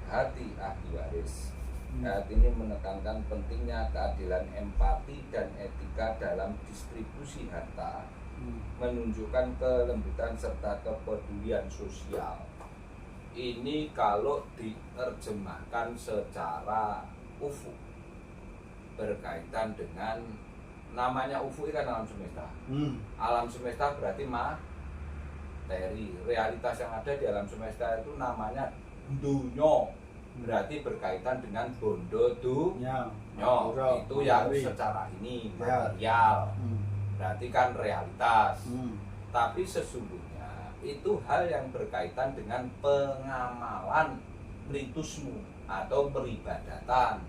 hati ahli waris. Ayat ini menekankan pentingnya keadilan, empati, dan etika dalam distribusi harta, menunjukkan kelembutan serta kepedulian sosial. Ini kalau diterjemahkan secara ufuk, berkaitan dengan namanya ufuk kan alam semesta. Alam semesta berarti materi. Realitas yang ada di alam semesta itu namanya dunyo, berarti berkaitan dengan bondo dunyo. Itu yang secara ini material, berarti kan realitas. Tapi sesungguhnya itu hal yang berkaitan dengan pengamalan ritusmu atau peribadatan.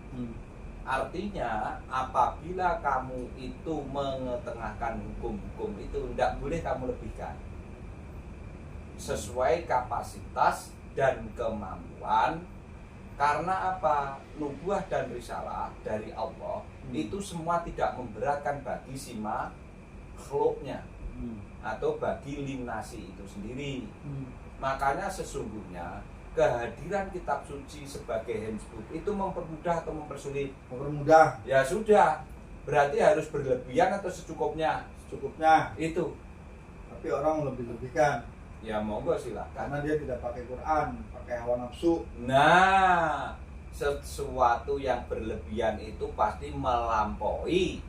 Artinya apabila kamu itu mengetengahkan hukum-hukum itu, tidak boleh kamu lebihkan, sesuai kapasitas dan kemampuan. Karena apa? Nubuah dan risalah dari Allah itu semua tidak memberatkan bagi si makhluknya atau bagi linasi itu sendiri. Makanya sesungguhnya kehadiran kitab suci sebagai handbook itu mempermudah atau mempersulit? Mempermudah. Ya sudah, berarti harus berlebihan atau secukupnya? Secukupnya. Itu. Tapi orang lebih-lebihkan. Ya monggo silakan. Karena dia tidak pakai Quran, pakai hawa nafsu. Nah, sesuatu yang berlebihan itu pasti melampaui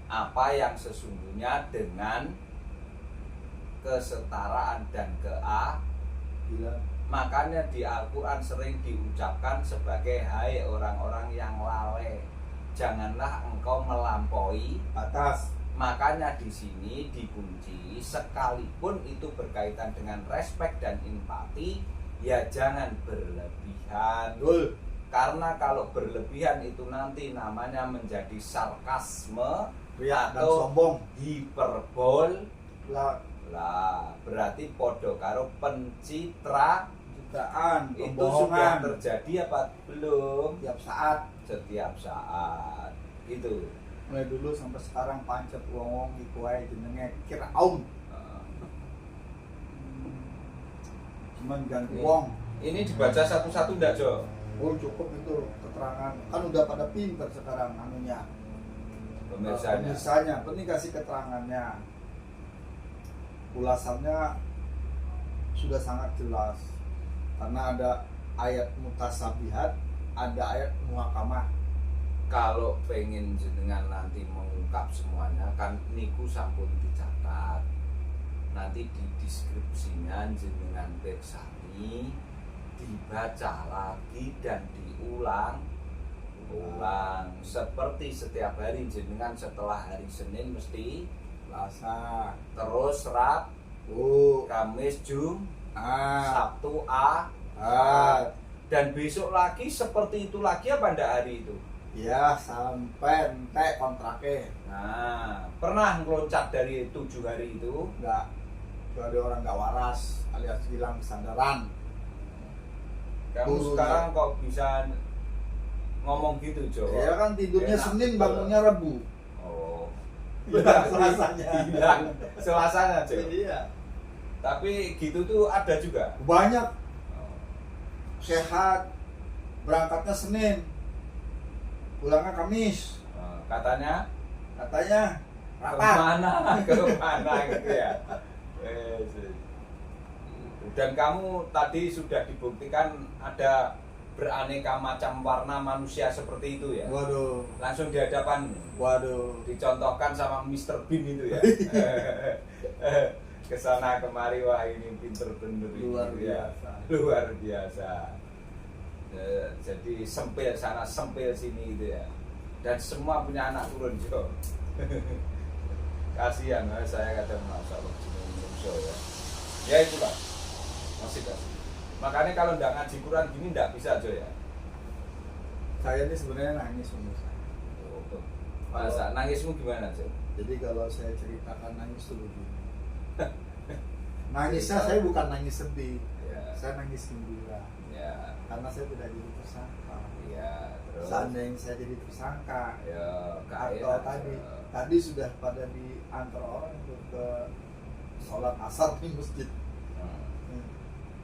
apa yang sesungguhnya dengan kesetaraan dan keadilan. Makanya di Al-Quran sering diucapkan sebagai hai orang-orang yang lalai, janganlah engkau melampaui batas. Makanya di sini dikunci, sekalipun itu berkaitan dengan respek dan empati, ya jangan berlebihan. Karena kalau berlebihan itu nanti namanya menjadi sarkasme atau sombong, hiperbol. Lah berarti podo karo pencitraan itu sudah terjadi apa belum? Setiap saat gitu. Mulai dulu sampai sekarang pancet wong iku ae jenenge Firaun. Cuman ganti wong. Ini dibaca satu-satu ndak, Jo? Oh, cukup itu keterangan. Kan udah pada pinter sekarang anunya. Pemirsanya. Ini kasih keterangannya. Ulasannya sudah sangat jelas. Karena ada ayat mutasabihat, ada ayat muhakamah. Kalau pengen jenengan nanti mengungkap semuanya kan niku sampun dicatat. Nanti di deskripsinya jenengan bersani, dibaca lagi dan diulang. Seperti setiap hari jenengan setelah hari Senin mesti Selasa, terus Rabu, Kamis, Sabtu, Ahad, dan besok lagi seperti itu lagi apa ndak hari itu? Ya sampai entek kontraknya. Nah, pernah ngeloncat dari 7 hari itu? Enggak. Kecuali orang nggak waras alias hilang kesadaran. Kamu sekarang kok bisa ngomong gitu, Jo? Ya kan tidurnya Senin, bangunnya Rabu. Oh. Hilang Selasanya. Hilang Selasanya, Jo. Iya. Tapi gitu tuh ada juga. Banyak. Sehat, berangkatnya Senin, pulangnya Kamis. Katanya rapat. Kemana gitu ya. Dan kamu tadi sudah dibuktikan ada beraneka macam warna manusia seperti itu ya. Waduh. Langsung di hadapan. Waduh. Dicontohkan sama Mr. Bean itu ya. Kesana kemari, wah ini pinter bener ini. Luar biasa. Jadi sempil sana sempil sini gitu ya. Dan semua punya anak turun, Jo. Kasihan, saya kadang masalah Indonesia ya. Ya itulah. Masih kasih. Makanya kalau nggak ngaji Quran gini nggak bisa, Jo ya. Saya ini sebenarnya nangis umur saya. Masa nangismu gimana, Cok? Jadi kalau saya ceritakan nangis tuh begini. Nangisnya saya bukan nangis sedih, Ya. saya nangis gembira Ya. karena saya tidak jadi tersangka. Ya, terus. Seandainya saya jadi tersangka, Ya, atau tadi sudah pada diantar orang untuk ke sholat asar di masjid.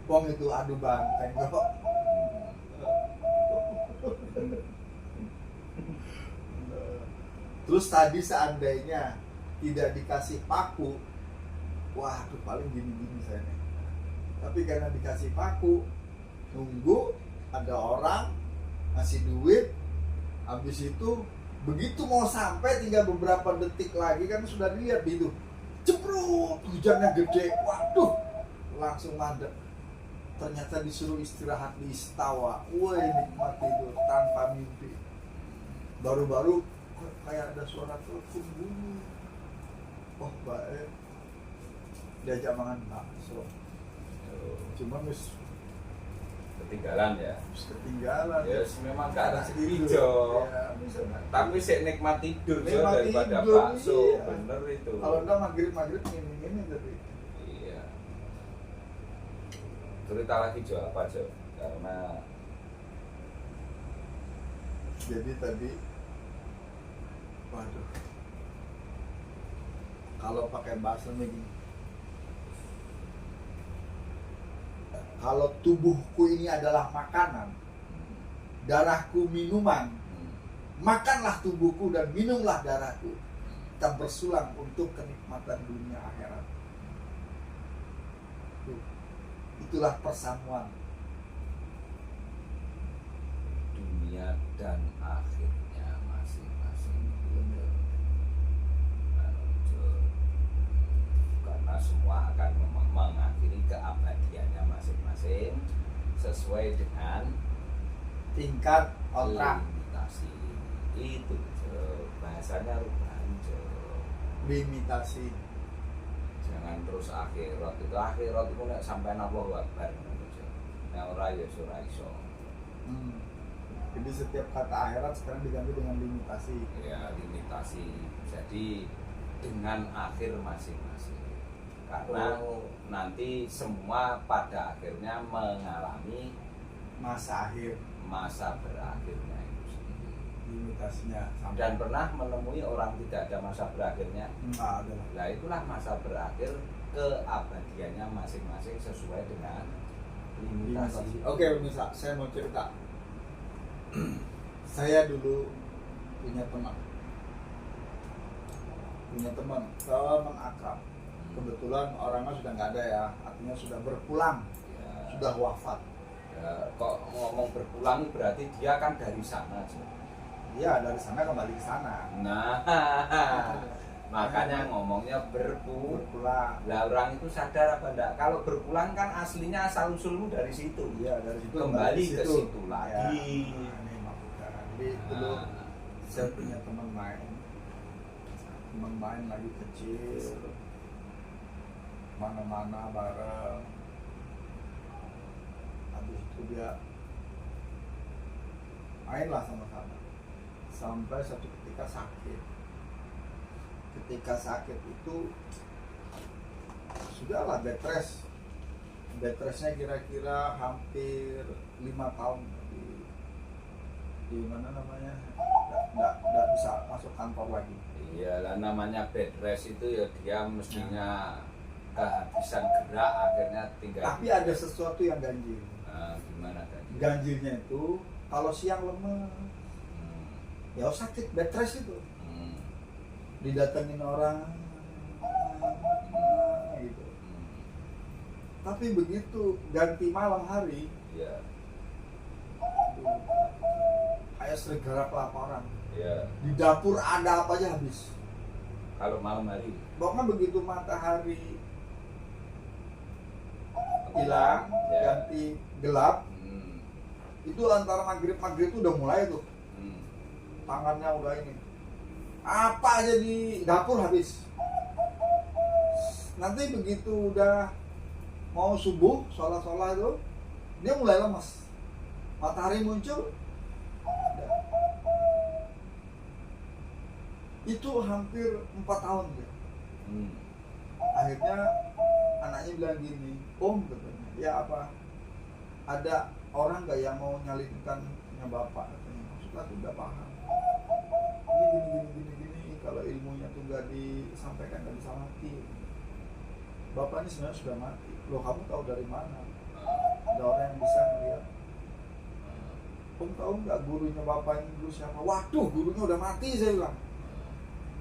Wong itu adu banteng kok. Terus tadi seandainya tidak dikasih paku, waduh paling gini-gini saya nih. Tapi karena dikasih paku, nunggu ada orang ngasih duit, habis itu begitu mau sampai tinggal beberapa detik lagi kan sudah dilihat itu, ceprut hujannya gede, waduh langsung mandek. Ternyata disuruh istirahat di Istawa, wah nikmat tidur tanpa mimpi. Baru-baru kayak ada suara telepon bunyi. Oh baik, diajak makan bakso. Cuma wis Ketinggalan ya. ketinggalan. Ya, memang gak ada Tidur. Jo. Ya, bisa nggak? Tapi sih nikmat tidur Jo Nikmat daripada tidur, bakso, iya. bener itu. Kalau enggak maghrib ini tadi. Iya. Cerita lagi Jo apa Jo? Karena Jadi tadi, waduh, kalau pakai bahasa begini, kalau tubuhku ini adalah makanan, darahku minuman, makanlah tubuhku dan minumlah darahku. Kita bersulang untuk kenikmatan dunia akhirat. Tuh, itulah persamuan. dunia dan akhirnya masing-masing bener. Karena semua akan mengakhiri keabadiannya masing-masing sesuai dengan Tingkat kontrak, limitasi itu Jo. Bahasanya rubahan Jo. limitasi. Jangan terus akhirat itu nek sampai Allahu Akbar ngono Jo. Nek ora ya ora iso. Jadi setiap kata akhirat sekarang diganti dengan limitasi. Ya limitasi. Jadi dengan akhir masing-masing. Karena nanti semua pada akhirnya mengalami Masa akhir, masa berakhirnya itu sendiri. limitasinya sampai. Dan pernah menemui orang tidak ada masa berakhirnya. Enggak ada lah. Nah itulah masa berakhir keabadiannya masing-masing sesuai dengan limitasi. Oke, pemirsa, saya mau cerita. Saya dulu punya teman teman akrab. Kebetulan orangnya sudah nggak ada ya, artinya sudah berpulang, Ya, sudah wafat. ya, kok ngomong berpulang berarti dia kan dari sana Jo. Dia dari sana kembali ke sana. Nah, makanya ngomongnya Berpulang. Lah orang itu sadar apa enggak? Kalau berpulang kan aslinya asal usulmu dari situ. Iya, dari situ Kembali ke situ Ya, lagi. ini maksudnya. Jadi dulu saya punya teman main lagi kecil, mana-mana bareng. Habis itu dia mainlah sama-sama sampai satu ketika sakit. Ketika sakit itu sudahlah bed restnya kira-kira hampir 5 tahun di mana namanya, nggak bisa masuk kantor lagi. Iya lah, namanya bed rest itu ya dia mestinya kehabisan gerak akhirnya tinggal. Tapi ada sesuatu yang ganjil. Nah, gimana tadi? Ganjilnya itu kalau siang lemes, ya sakit bed rest itu. Didatengin orang gitu. Tapi begitu ganti malam hari, Ya, kayak serigala kelaparan. ya. Di dapur ada apa aja habis. Kalau malam hari Bahkan begitu matahari hilang, ya. ganti gelap, Hmm. itu antara maghrib itu udah mulai tuh. Hmm. Tangannya udah ini. Apa aja di dapur habis. Nanti begitu udah mau subuh, sholat itu, dia mulai lemas. Matahari muncul, udah. Itu hampir 4 tahun ya. Akhirnya anaknya bilang gini, Om katanya, ya apa? Ada orang nggak yang mau nyalinkannya bapak katanya. Maksudnya aku udah paham. Ini gini. Kalau ilmunya tuh nggak disampaikan nggak bisa mati. Bapak ini sebenarnya sudah mati. Loh kamu tahu dari mana? Ada orang yang bisa melihat. Om tahu nggak gurunya bapak ini dulu siapa? Waduh, gurunya udah mati saya bilang.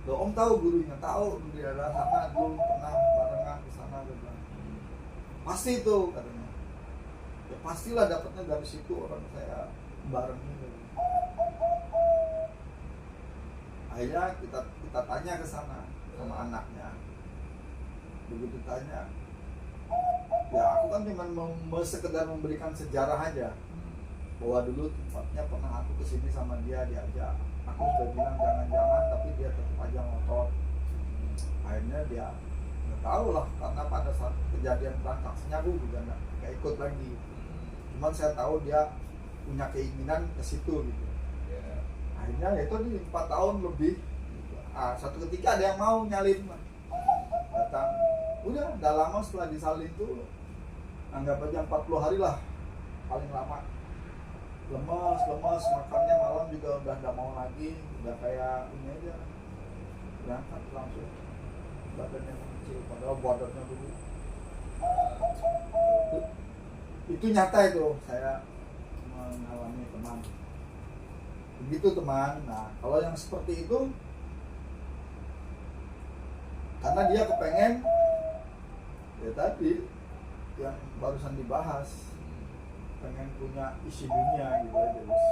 Loh Om tahu gurunya? Tahu, di daerah sana dulu pernah barengan ke sana dia bilang. Pasti itu katanya. Ya pastilah dapatnya dari situ orang saya barengnya. Akhirnya kita tanya ke sana sama anaknya. Begitu tanya, ya aku kan cuma sekedar memberikan sejarah aja bahwa dulu tempatnya pernah aku kesini sama dia diajak. Aku sudah bilang jangan-jangan, tapi dia tetap aja ngotot. Akhirnya dia nggak tahu lah, karena pada saat kejadian transaksinya aku juga nggak ikut lagi. Cuman saya tahu dia punya keinginan ke situ gitu. Akhirnya itu di 4 tahun lebih. Satu ketika ada yang mau nyalin, datang. Udah lama setelah disalin tuh, anggap aja 40 hari lah paling lama. Lemas, makannya malam juga udah gak mau lagi, udah kayak ini aja, berangkat langsung, badannya kecil, padahal badannya dulu. Itu nyata itu, saya mengalami teman. Begitu teman. Nah kalau yang seperti itu, karena dia kepengen, ya tadi yang barusan dibahas, pengen punya isi dunia gitu aja guys.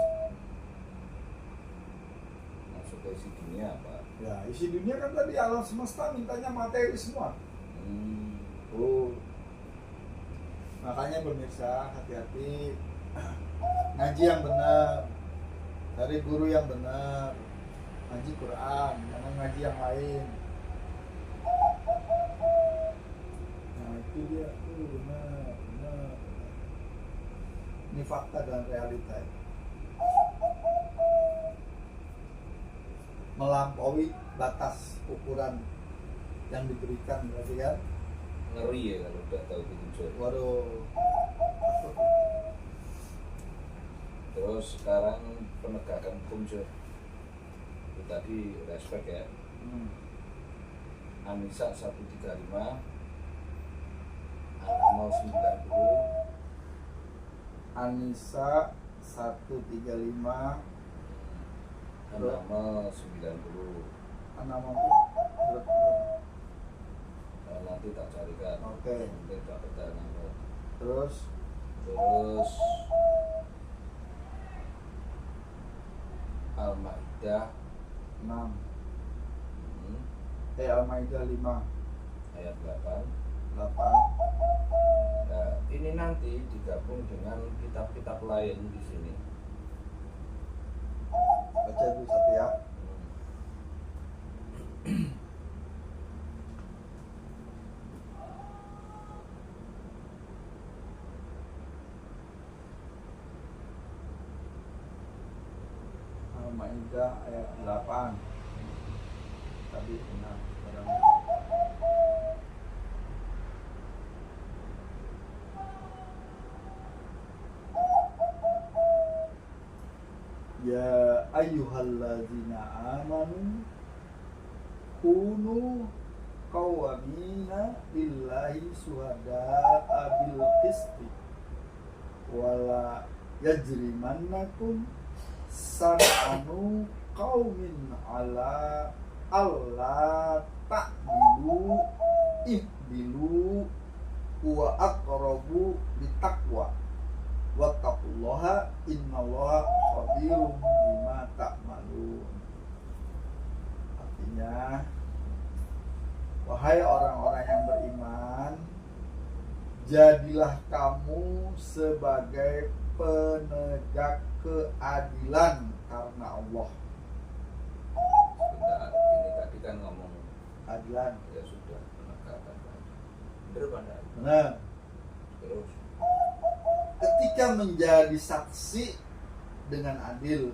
Masuk ke isi dunia apa? Ya isi dunia kan tadi alam semesta mintanya materi semua. Oh, makanya pemirsa hati-hati, ngaji yang benar, cari guru yang benar, ngaji Quran, jangan ngaji yang lain. Nah itu dia, benar. Ini fakta dan realita. Melampaui batas ukuran yang diberikan berarti kan? Ngeri ya kalau udah tahu gitu. Waduh. Terus sekarang penegakan hukum itu tadi respect ya. Anissa 135, Anamal 90, Anissa 135, Anamal 90. Anamal Nanti tak carikan. Oke. Nanti tak ada nama. Terus Al-Maidah 6. Al-Maidah 5 ayat 8. Nah, ini nanti digabung dengan kitab-kitab lain di sini. Baca dulu satu ya. Al-Maidah ayat 8. Tadi 6 sekarang. Ya ayyuhalladzina amanu kunu qawwamina lillahi syuhada'a bil qisti wala yajrimannakum san'anu qaumin ala alla ta'dilu ihdilu wa aqrabu bitaqwa wattaqullaha innallaha khabirum bima ta'malun. Artinya, wahai orang-orang yang beriman, jadilah kamu sebagai penegak keadilan karena Allah. Sebentar, ini tadi kan ngomong Keadilan. ya sudah penegakan. Bener pada. Benar. Terus Ketika menjadi saksi dengan adil,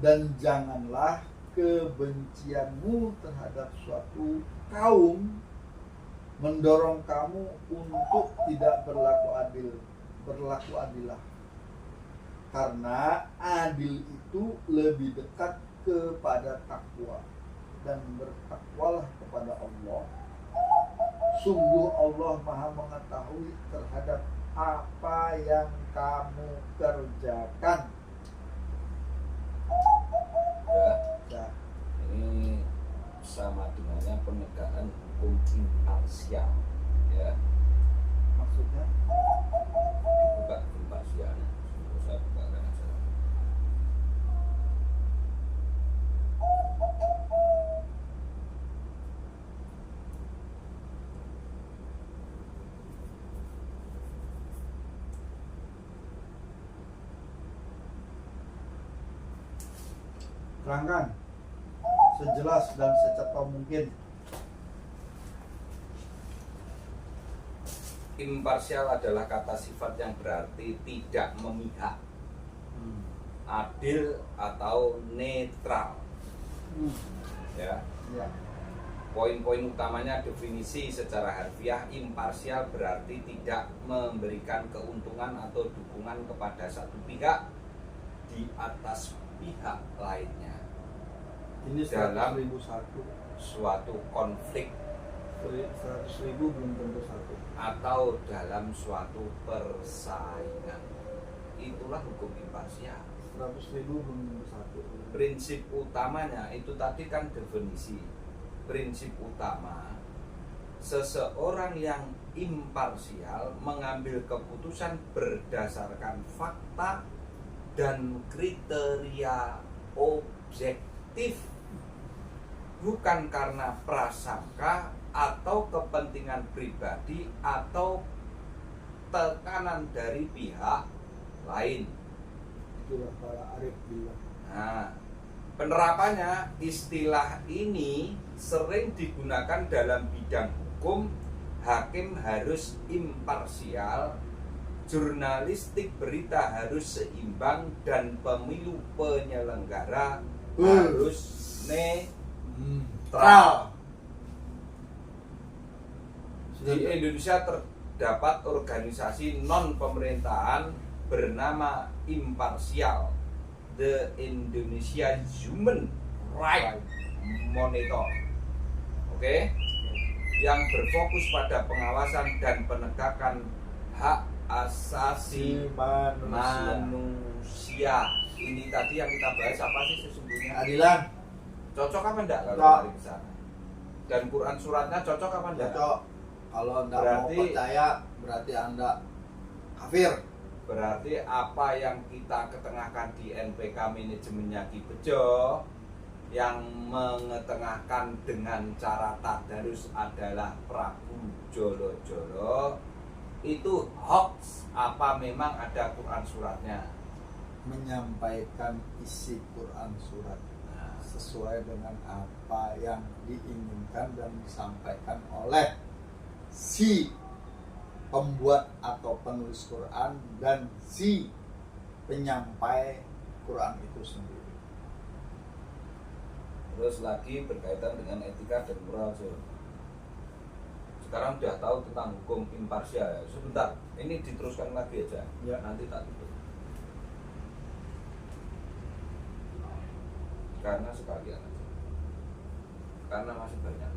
dan janganlah kebencianmu terhadap suatu kaum mendorong kamu untuk tidak berlaku adilah. Karena adil itu lebih dekat kepada takwa, dan bertakwalah kepada Allah. Sungguh Allah Maha mengetahui terhadap apa yang kamu kerjakan. Ya, ini sama dengannya penegakan hukum imparsial, ya. Maksudnya Bukan imparsial. Saya bukakan aja. terangkan sejelas dan secepat mungkin. Imparsial adalah kata sifat yang berarti tidak memihak, adil atau netral. Ya. Ya. Poin-poin utamanya definisi secara harfiah, imparsial berarti tidak memberikan keuntungan atau dukungan kepada satu pihak di atas pihak lainnya Ini dalam 100.001. suatu konflik 100.000 belum tentu satu. atau dalam suatu persaingan. Itulah hukum imparsial. 100.000 belum tentu satu. Prinsip utamanya itu tadi kan definisi. Prinsip utama, seseorang yang imparsial mengambil keputusan berdasarkan fakta dan kriteria objektif, bukan karena prasangka atau kepentingan pribadi atau tekanan dari pihak lain. Itulah para arif billah. Nah, penerapannya istilah ini sering digunakan dalam bidang hukum. Hakim harus imparsial, jurnalistik berita harus seimbang, dan pemilu penyelenggara harus netral. Di Indonesia terdapat organisasi non-pemerintahan bernama Imparsial, The Indonesia Human Rights Monitor, oke, yang berfokus pada pengawasan dan penegakan hak asasi manusia. Ini tadi yang kita bahas apa sih sesungguhnya? Adilan. Cocok apa enggak kalau Cocok. lari ke sana? Dan Quran suratnya cocok apa enggak? Cocok. Kalau Anda mau Berarti- percaya, berarti Anda kafir. Berarti apa yang kita ketengahkan di NPK manajemennya Ki Bejo, yang mengetengahkan dengan cara tadarus adalah Prabu Jolo-Jolo, itu hoax apa memang ada Quran suratnya? Menyampaikan isi Quran surat Nah, sesuai dengan apa yang diinginkan dan disampaikan oleh si pembuat atau penulis Quran dan si penyampai Quran itu sendiri. terus lagi berkaitan dengan etika dan moral. Sekarang sudah tahu tentang hukum imparsial ya. Sebentar, ini diteruskan lagi aja. Ya. Nanti tak tutup. Karena sekalian aja. Karena masih banyak.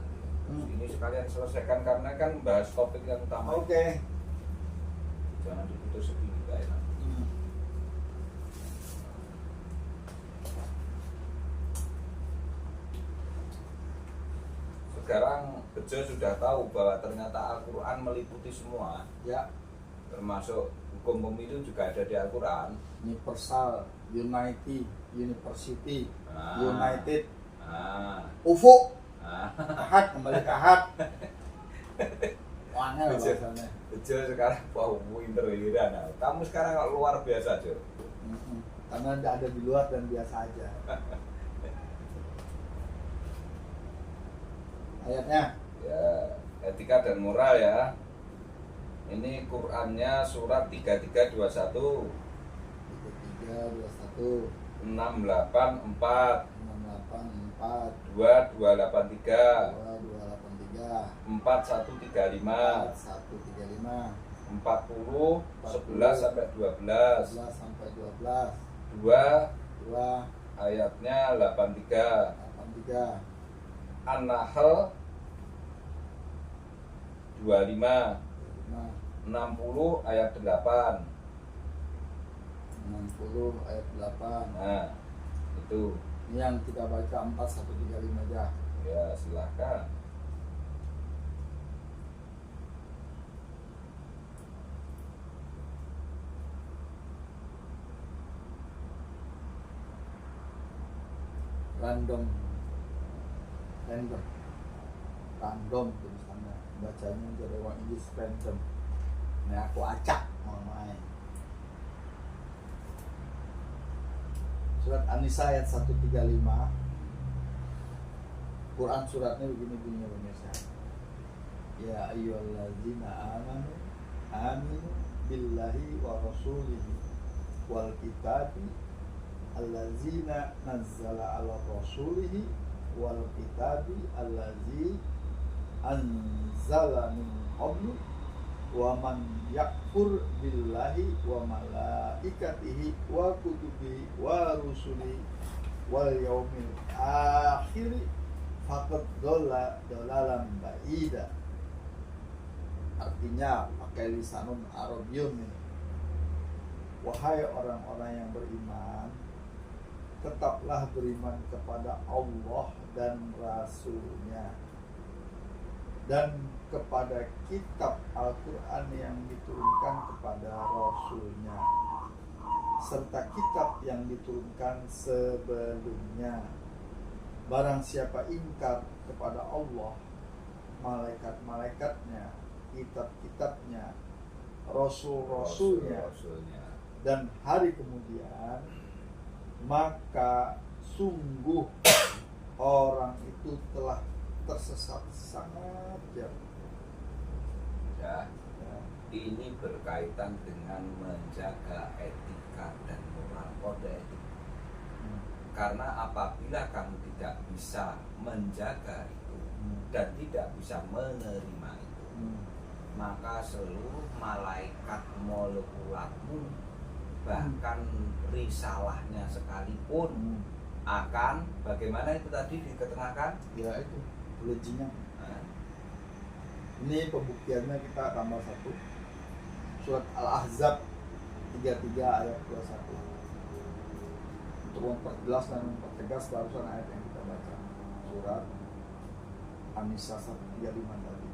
Ini sekalian selesaikan karena kan bahas topik yang utama. Oke. Jangan diputus segini, gak enak. Sekarang Bejo sudah tahu bahwa ternyata Al-Quran meliputi semua, Ya, termasuk hukum pemilu juga ada di Al-Quran. Universal, United, University, Ah. United, Ah, UFO, ah. Ahad, kembali ke Ahad. Wangi lah Bejo. bahasanya. Bejo sekarang wow pinter ya. Nah, kamu sekarang luar biasa, Jo. Karena tidak ada di luar dan biasa aja. Ayatnya Ya, etika dan moral ya. Ini Qurannya surat 3321. 33, 21. 684 684 2283 2283 4135 4135 40 11 sampai 12 11 sampai 12 2 2 ayatnya 83 83 An-Nahl 25 5 60 ayat 8. 60 ayat 8. Nah, itu Ini yang kita baca 4135 aja. ya silahkan. Random tulisannya, bacanya jadi orang Inggris random. Ini aku acak mau main. Surat An-Nisa ayat 135. Quran suratnya begini bunyinya pemirsa. Ya ayyuhallazina aminu billahi wa rasulihi wal kitabi allazina nazzala ala rasulihi wal kitabi allazi anzala min qablu wa man yakfur billahi wa malaikatihi wa kutubihi wa rusuli wal yaumil akhir faqad dolalan ba'ida. Artinya pakai lisanun Arabiyyun ini. Wahai orang-orang yang beriman, tetaplah beriman kepada Allah dan Rasul-Nya dan kepada kitab Al-Quran yang diturunkan kepada Rasul-Nya serta kitab yang diturunkan sebelumnya. Barang siapa ingkar kepada Allah, malaikat-malaikatnya, kitab-kitabnya, rasul-rasulnya, dan hari kemudian, maka sungguh orang itu telah tersesat sangat jauh. Ya, ini berkaitan dengan menjaga etika dan moral, kode etik. Karena apabila kamu tidak bisa menjaga itu dan tidak bisa menerima itu, maka seluruh malaikat molekulatmu, bahkan risalahnya sekalipun akan bagaimana itu tadi diketerangan? Ya itu lejinya. Ini pembuktiannya kita tambah 1. Surat Al-Ahzab 33 ayat 21. Untuk memperjelas dan mempertegas barusan ayat yang kita baca, surat An-Nisa 135 tadi.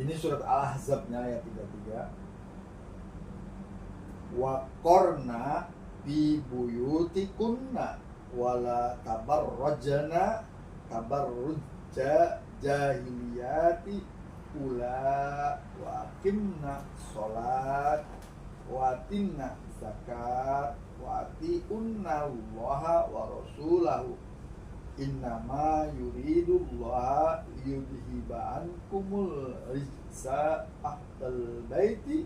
Ini surat Al-Ahzabnya ayat 33. Wa qarna bi buyutikunna wala tabarrajna tabarrujja jahiliyati ula wa aqimna sholat wa atinna zakat wa atiunna allaha wa rasulahu innama yuridullaha liyudhiba ankumul rijsa ahlal baiti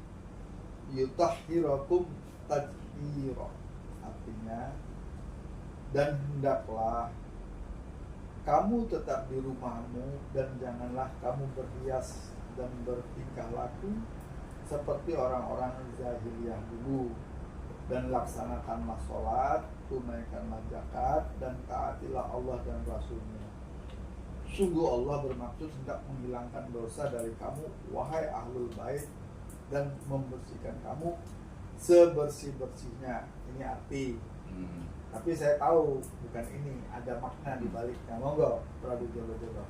yutahhirakum tadhira. Artinya, dan hendaklah kamu tetap di rumahmu dan janganlah kamu berhias dan bertingkah laku seperti orang-orang jahiliyah dulu, dan laksanakanlah sholat, tunaikanlah zakat, dan taatilah Allah dan Rasul-Nya. Sungguh Allah bermaksud hendak menghilangkan dosa dari kamu, wahai ahlul bait, dan membersihkan kamu sebersih-bersihnya. Ini arti. Tapi saya tahu bukan ini, ada makna di baliknya. Monggo, Prabu Jolo-Jolo.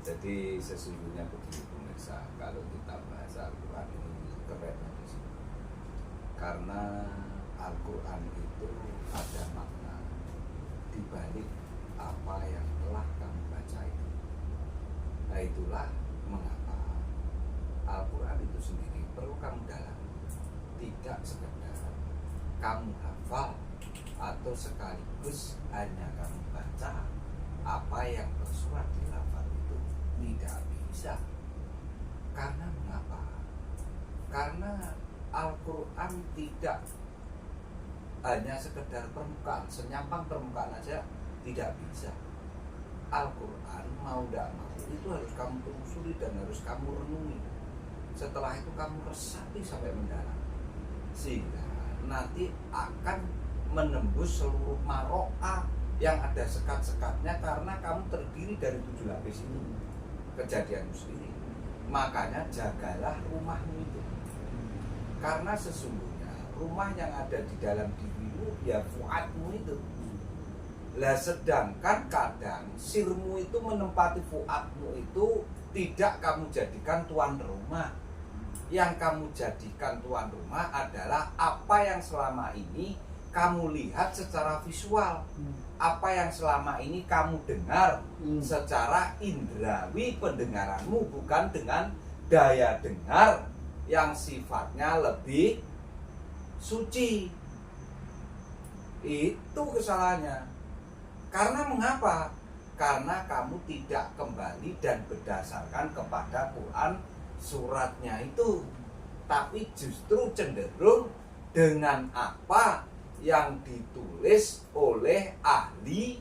Jadi sesungguhnya begini pemirsa, kalau kita bahas Al-Quran ini keren di sini. Karena Al-Quran itu ada makna di balik apa yang telah kamu baca itu. Nah itulah mengapa Al-Quran itu sendiri perlu kamu dalami. Tidak sekedar kamu hafal atau sekaligus hanya kamu baca apa yang tersurat di lafaz itu. Tidak bisa. Karena mengapa? Karena Al-Quran tidak hanya sekedar permukaan, senyampang permukaan aja tidak bisa. Al-Quran mau tidak mau itu harus kamu telusuri dan harus kamu renungi. Setelah itu kamu resapi sampai mendalam, sehingga nanti akan menembus seluruh maroka yang ada sekat-sekatnya, karena kamu terdiri dari 7 lapis ini. Kejadian sendiri. Makanya jagalah rumahmu itu, karena sesungguhnya rumah yang ada di dalam dirimu ya fuadmu itu. Lah sedangkan kadang sirmu itu menempati fuadmu itu tidak kamu jadikan tuan rumah. Yang kamu jadikan tuan rumah adalah apa yang selama ini kamu lihat secara visual, apa yang selama ini kamu dengar secara indrawi pendengaranmu, bukan dengan daya dengar yang sifatnya lebih suci. Itu kesalahannya. Karena mengapa? Karena kamu tidak kembali dan berdasarkan kepada Quran suratnya itu, tapi justru cenderung dengan apa yang ditulis oleh ahli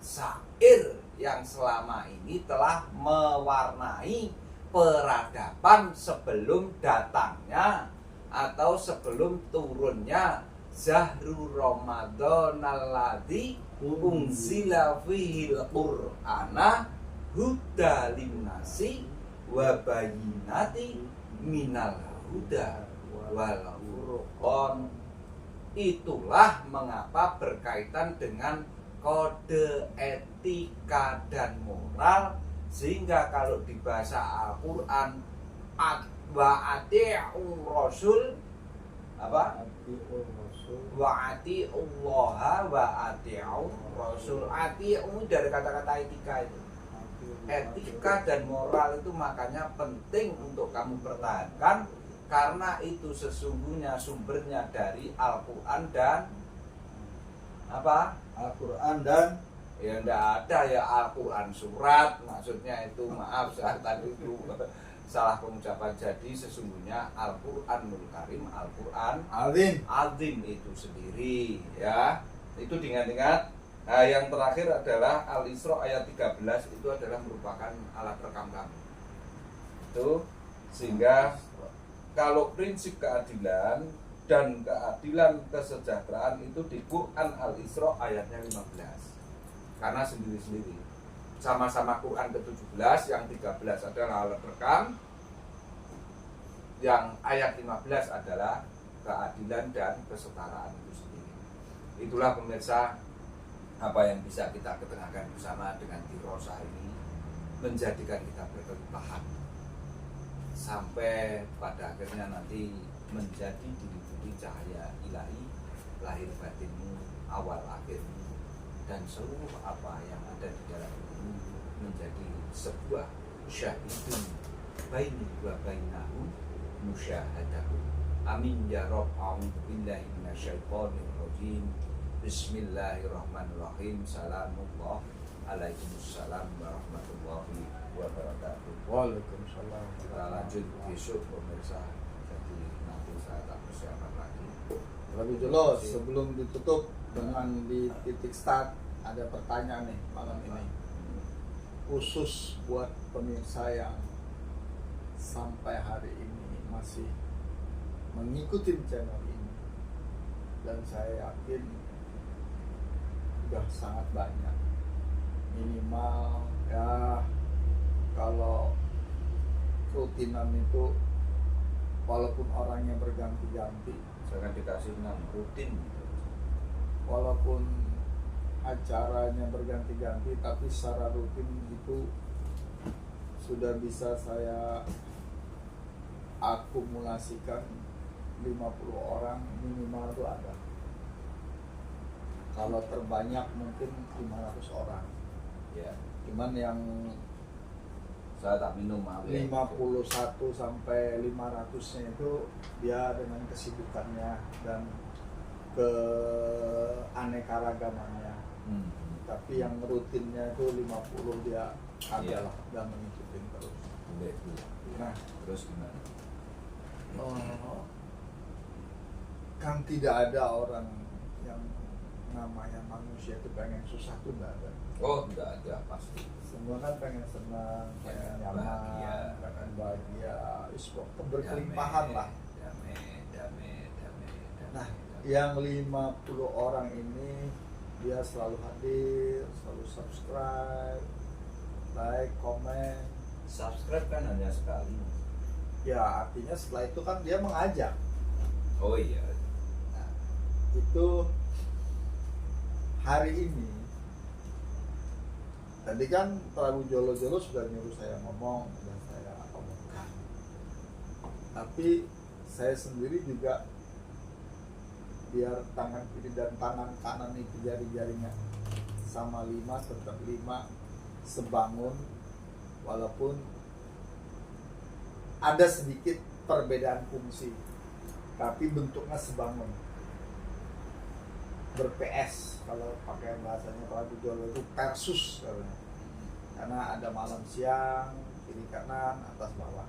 syair yang selama ini telah mewarnai peradaban sebelum datangnya atau sebelum turunnya Zahrul Ramadan alladzi unzila fihil Qur'ana huda linnasi wa bayyinati minal huda wal furqan. Itulah mengapa berkaitan dengan kode etika dan moral, sehingga kalau di bahasa Al-Quran wa ati'ur rasul apa? Wa ati'ullaha wa ati'ur rasul. Ati'u dari kata-kata etika itu. Etika dan moral itu makanya penting untuk kamu pertahankan, karena itu sesungguhnya sumbernya dari Al-Quran dan apa? Al-Quran dan Ya enggak ada ya Al-Quran surat, maksudnya itu maaf saya tadi itu salah pengucapan. Jadi sesungguhnya Al-Quranul Karim, Al-Quran Azim itu sendiri ya. Itu diingat-ingat. Nah, yang terakhir adalah Al-Isra ayat 13, itu adalah merupakan alat rekam kamu. Itu sehingga kalau prinsip keadilan dan keadilan kesejahteraan itu di Quran Al-Isra ayatnya 15. Karena sendiri-sendiri. Sama-sama Quran ke-17, yang 13 adalah alat rekam, yang ayat 15 adalah keadilan dan kesetaraan itu sendiri. Itulah pemirsa apa yang bisa kita ketengahkan bersama dengan dirosah ini, menjadikan kita berkelimpahan sampai pada akhirnya nanti menjadi diri-diri cahaya ilahi, lahir batinmu, awal akhirmu, dan seluruh apa yang ada di dalam dirimu menjadi sebuah syahidun baini wa bainahu musyahadahu. Amin ya Rabb. A'udzu billahi minasyaitonir rajim. Bismillahirrahmanirrahim. Salamullah Waalaikumsalam warahmatullahi wabarakatuh. Waalaikumsalam. Kita lanjut besok pemirsa. Jadi nanti saya tak persiapan lagi. Lebih jelas sebelum ditutup dengan di titik start, ada pertanyaan nih malam ini khusus buat pemirsa yang sampai hari ini masih mengikuti channel ini, dan saya yakin sudah sangat banyak, minimal ya kalau rutinan itu walaupun orangnya berganti-ganti, Saya akan dikasih 6 rutin. walaupun acaranya berganti-ganti, tapi secara rutin itu sudah bisa saya akumulasikan 50 orang minimal itu ada. Kalau terbanyak mungkin 500 orang. Ya, Cuman yang saya tak minum maaf ya. 51 sampai 500-nya itu dia dengan kesibukannya dan keanekaragamannya. Tapi yang rutinnya itu 50 dia Iya. adalah dan mengikuti terus. Boleh, boleh. Nah, Terus gimana? Kan tidak ada orang yang namanya manusia itu pengen susah tuh nggak ada. Oh, enggak ada pasti. Semua kan pengen senang, pengen nyaman, Bahagia. pengen bahagia, berkelimpahan lah. Damai, damai, damai, damai. Nah, yang 50 orang ini dia selalu hadir, selalu subscribe, like, komen. Subscribe kan hanya sekali. Ya artinya setelah itu kan dia mengajak. Oh iya. Nah, itu hari ini tadi kan Prabu Jolo-Jolo sudah nyuruh saya ngomong dan saya omongkan. Tapi saya sendiri juga biar tangan kiri dan tangan kanan itu jari-jarinya sama 5 tetap 5 sebangun, walaupun ada sedikit perbedaan fungsi tapi bentuknya sebangun, ber-PS kalau pakai bahasanya Prabu Jolo itu persus katanya. Karena ada malam siang, kiri kanan, atas bawah.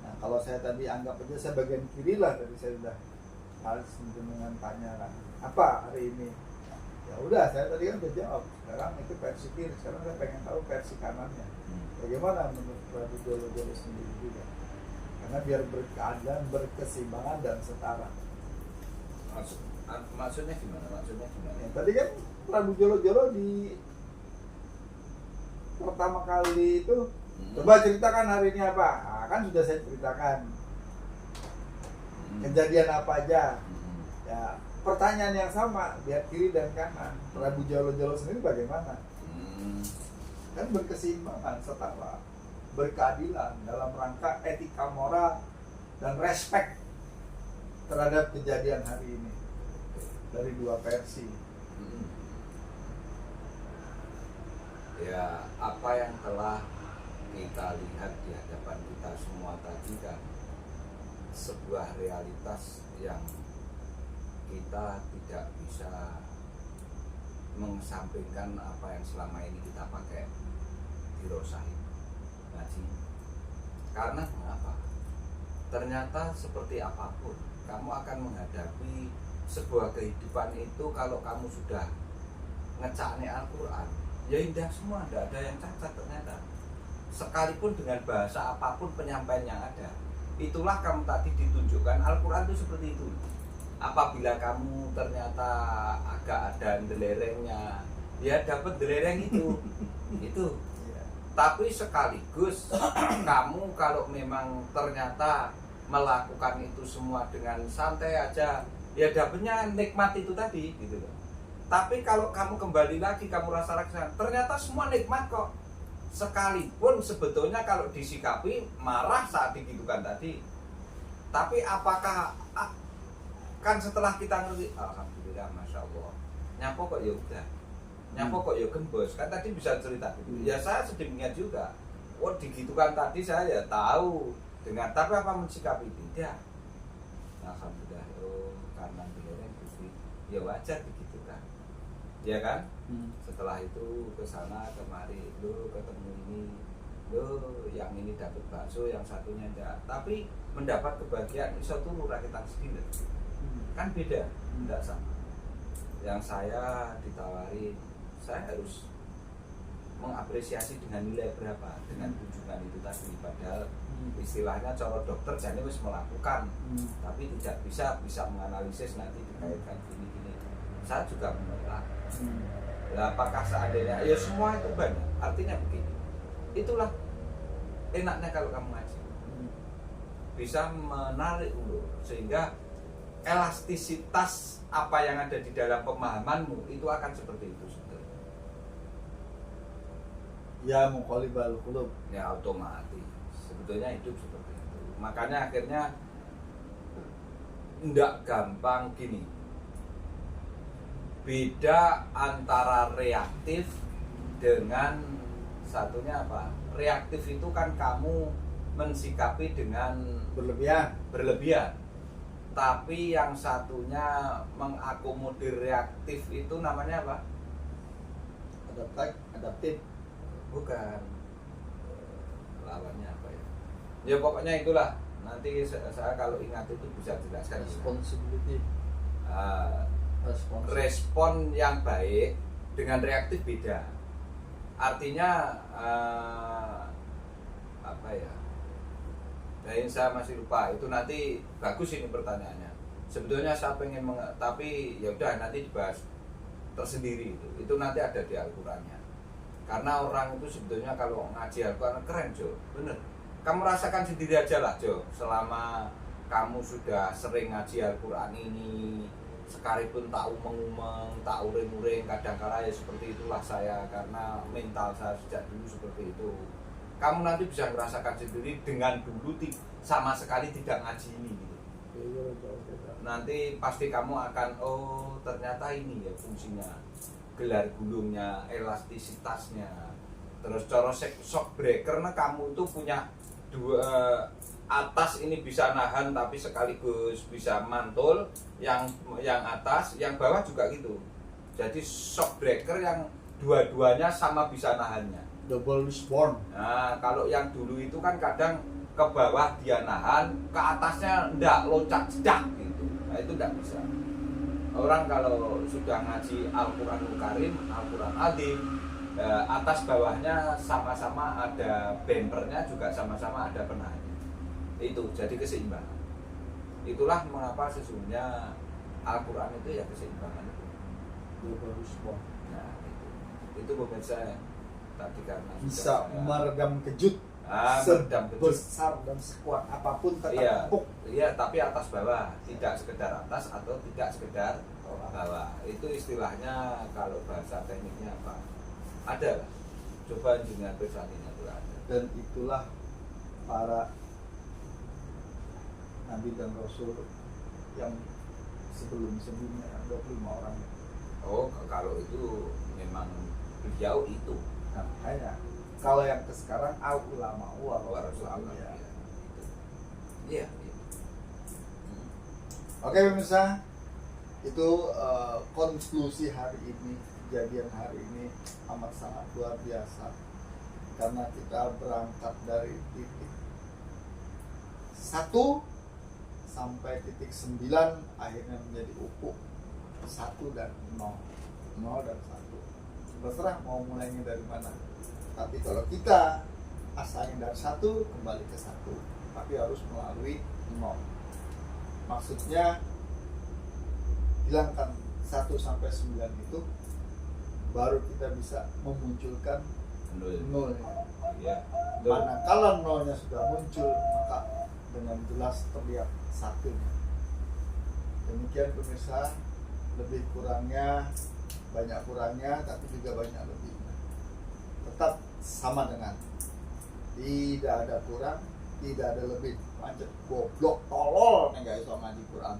Nah kalau saya tadi anggap aja saya bagian kiri lah, tadi saya sudah harus dengan tanya kan apa hari ini, ya udah saya tadi kan udah jawab. Sekarang itu versi kiri, sekarang saya pengen tahu versi kanannya bagaimana menurut Prabu Jolo-Jolo sendiri juga, karena biar berkeadilan, berkeseimbangan dan setara. Maksudnya gimana? Ya, tadi kan Prabu Jolo-Jolo di pertama kali itu coba ceritakan hari ini apa. Nah, kan sudah saya ceritakan kejadian apa aja. Ya, pertanyaan yang sama biar kiri dan kanan. Prabu Jolo-Jolo sendiri bagaimana? Kan berkeseimbangan, setara, berkeadilan dalam rangka etika moral dan respect terhadap kejadian hari ini dari dua versi. Ya, apa yang telah kita lihat di hadapan kita semua tadi kan sebuah realitas yang kita tidak bisa mengesampingkan apa yang selama ini kita pakai dirosahin ngaji. Karena mengapa? Ternyata seperti apapun kamu akan menghadapi sebuah kehidupan itu, kalau kamu sudah ngecakne Al-Quran ya indah semua, tidak ada yang cacat ternyata. Sekalipun dengan bahasa apapun penyampaian yang ada, itulah kamu tadi ditunjukkan Al-Quran itu seperti itu. Apabila kamu ternyata agak ada delerengnya, ya dapat delereng itu itu. Tapi sekaligus kamu kalau memang ternyata melakukan itu semua dengan santai aja, ya dapatnya nikmat itu tadi gitu loh. Tapi kalau kamu kembali lagi, kamu rasa-rasakan ternyata semua nikmat kok. Sekalipun sebetulnya kalau disikapi marah saat digitukan tadi. Tapi apakah kan setelah kita ngerti, alhamdulillah, masya Allah, nyapo kok ya udah, nyapo kok ya gembos, kan tadi bisa cerita gitu. Ya saya sedih mengingat juga, oh digitukan tadi saya ya tahu dengan, tapi apa mensikapi tidak. Alhamdulillah, oh karena beliau Gusti, ya wajar digitukan, ya kan? Setelah itu ke sana kemari, lo ketemu ini, lo yang ini dapat bakso, yang satunya enggak, tapi mendapat kebahagiaan iso turu rakitan sedina. Kan beda, enggak sama. Yang saya ditawari, saya harus mengapresiasi dengan nilai berapa, dengan kunjungan itu tadi. Padahal istilahnya cara dokter jadi harus melakukan, tapi tidak bisa menganalisis nanti dikaitkan gini-gini. Saya juga menolak. Nah, apakah seandainya, ya semua itu banyak. Artinya begini, itulah enaknya kalau kamu ngaji, bisa menarik ulur sehingga elastisitas apa yang ada di dalam pemahamanmu itu akan seperti itu sebetulnya. Ya muqallibal qulub. Ya otomatis sebetulnya hidup seperti itu. Makanya akhirnya enggak gampang gini. Beda antara reaktif dengan satunya apa? Reaktif itu kan kamu mensikapi dengan berlebihan. Tapi yang satunya mengakomodir reaktif itu namanya apa? Adaptif. Bukan. Lawannya apa ya? Ya pokoknya itulah. nanti saya kalau ingat itu bisa jelaskan. Responsibility. Ah, Respons. respon yang baik dengan reaktif beda. Artinya apa ya? Nah, ini saya masih lupa. Itu nanti bagus ini pertanyaannya. Sebetulnya saya pengen tapi ya udah nanti dibahas tersendiri itu. Itu nanti ada di Al-Qur'annya. Karena orang itu sebetulnya kalau ngaji Al-Qur'an keren, Jo. Bener. Kamu rasakan sendiri aja lah, Jo. Selama kamu sudah sering ngaji Al-Qur'an ini, sekalipun tak umeng-umeng, tak uring-uring, kadang-kala ya seperti itulah saya, karena mental saya sejak dulu seperti itu. Kamu nanti bisa merasakan sendiri dengan dulu sama sekali tidak ngaji ini gitu. Nanti pasti kamu akan, oh ternyata ini ya fungsinya, gelar gulungnya, elastisitasnya, terus coro shock breaker. Karena kamu itu punya dua, atas ini bisa nahan tapi sekaligus bisa mantul, yang atas, yang bawah juga gitu. Jadi shock breaker yang dua-duanya sama bisa nahannya. Double wishbone. Nah, kalau yang dulu itu kan kadang ke bawah dia nahan, ke atasnya enggak, loncat cedak gitu. Nah, itu enggak bisa. Orang kalau sudah ngaji Al-Qur'anul Karim, Al-Qur'an Azim, atas bawahnya sama-sama ada bempernya, juga sama-sama ada penahannya. Itu jadi keseimbangan. Itulah mengapa sesungguhnya Al-Qur'an itu ya keseimbangan itu. Double wishbone. Nah, itu pemirsa tadi karena Bisa meredam kejut. meredam kejut. Sebesar dan sekuat apapun tetap Iya, empuk. iya, tapi atas bawah, tidak sekedar atas atau tidak sekedar bawah. Itu istilahnya kalau bahasa tekniknya apa? Ada lah. Coba engineer Persaninya itu ada. Dan itulah para Nabi dan Rasul yang sebelum-sebelumnya 25 orang. Oh, kalau itu memang beliau itu. Nah, makanya kalau yang ke sekarang al ulama wa Rasulullah. ya. Iya. Oke pemirsa, itu konklusi hari ini, kejadian hari ini amat sangat luar biasa karena kita berangkat dari titik 1 sampai titik 9 akhirnya menjadi ufuk 1 dan 0 dan 1. Terserah mau mulainya dari mana. Tapi kalau kita asalnya dari 1 kembali ke 1, tapi harus melalui 0. Maksudnya hilangkan 1 sampai 9 itu, baru kita bisa memunculkan 0. Iya. Manakala 0-nya sudah muncul, maka dengan jelas terlihat 1-nya. Demikian pemirsa, lebih kurangnya, banyak kurangnya, tapi juga banyak lebihnya. Tetap sama dengan, tidak ada kurang, tidak ada lebih. Macet goblok tolol nih guys sama di Quran.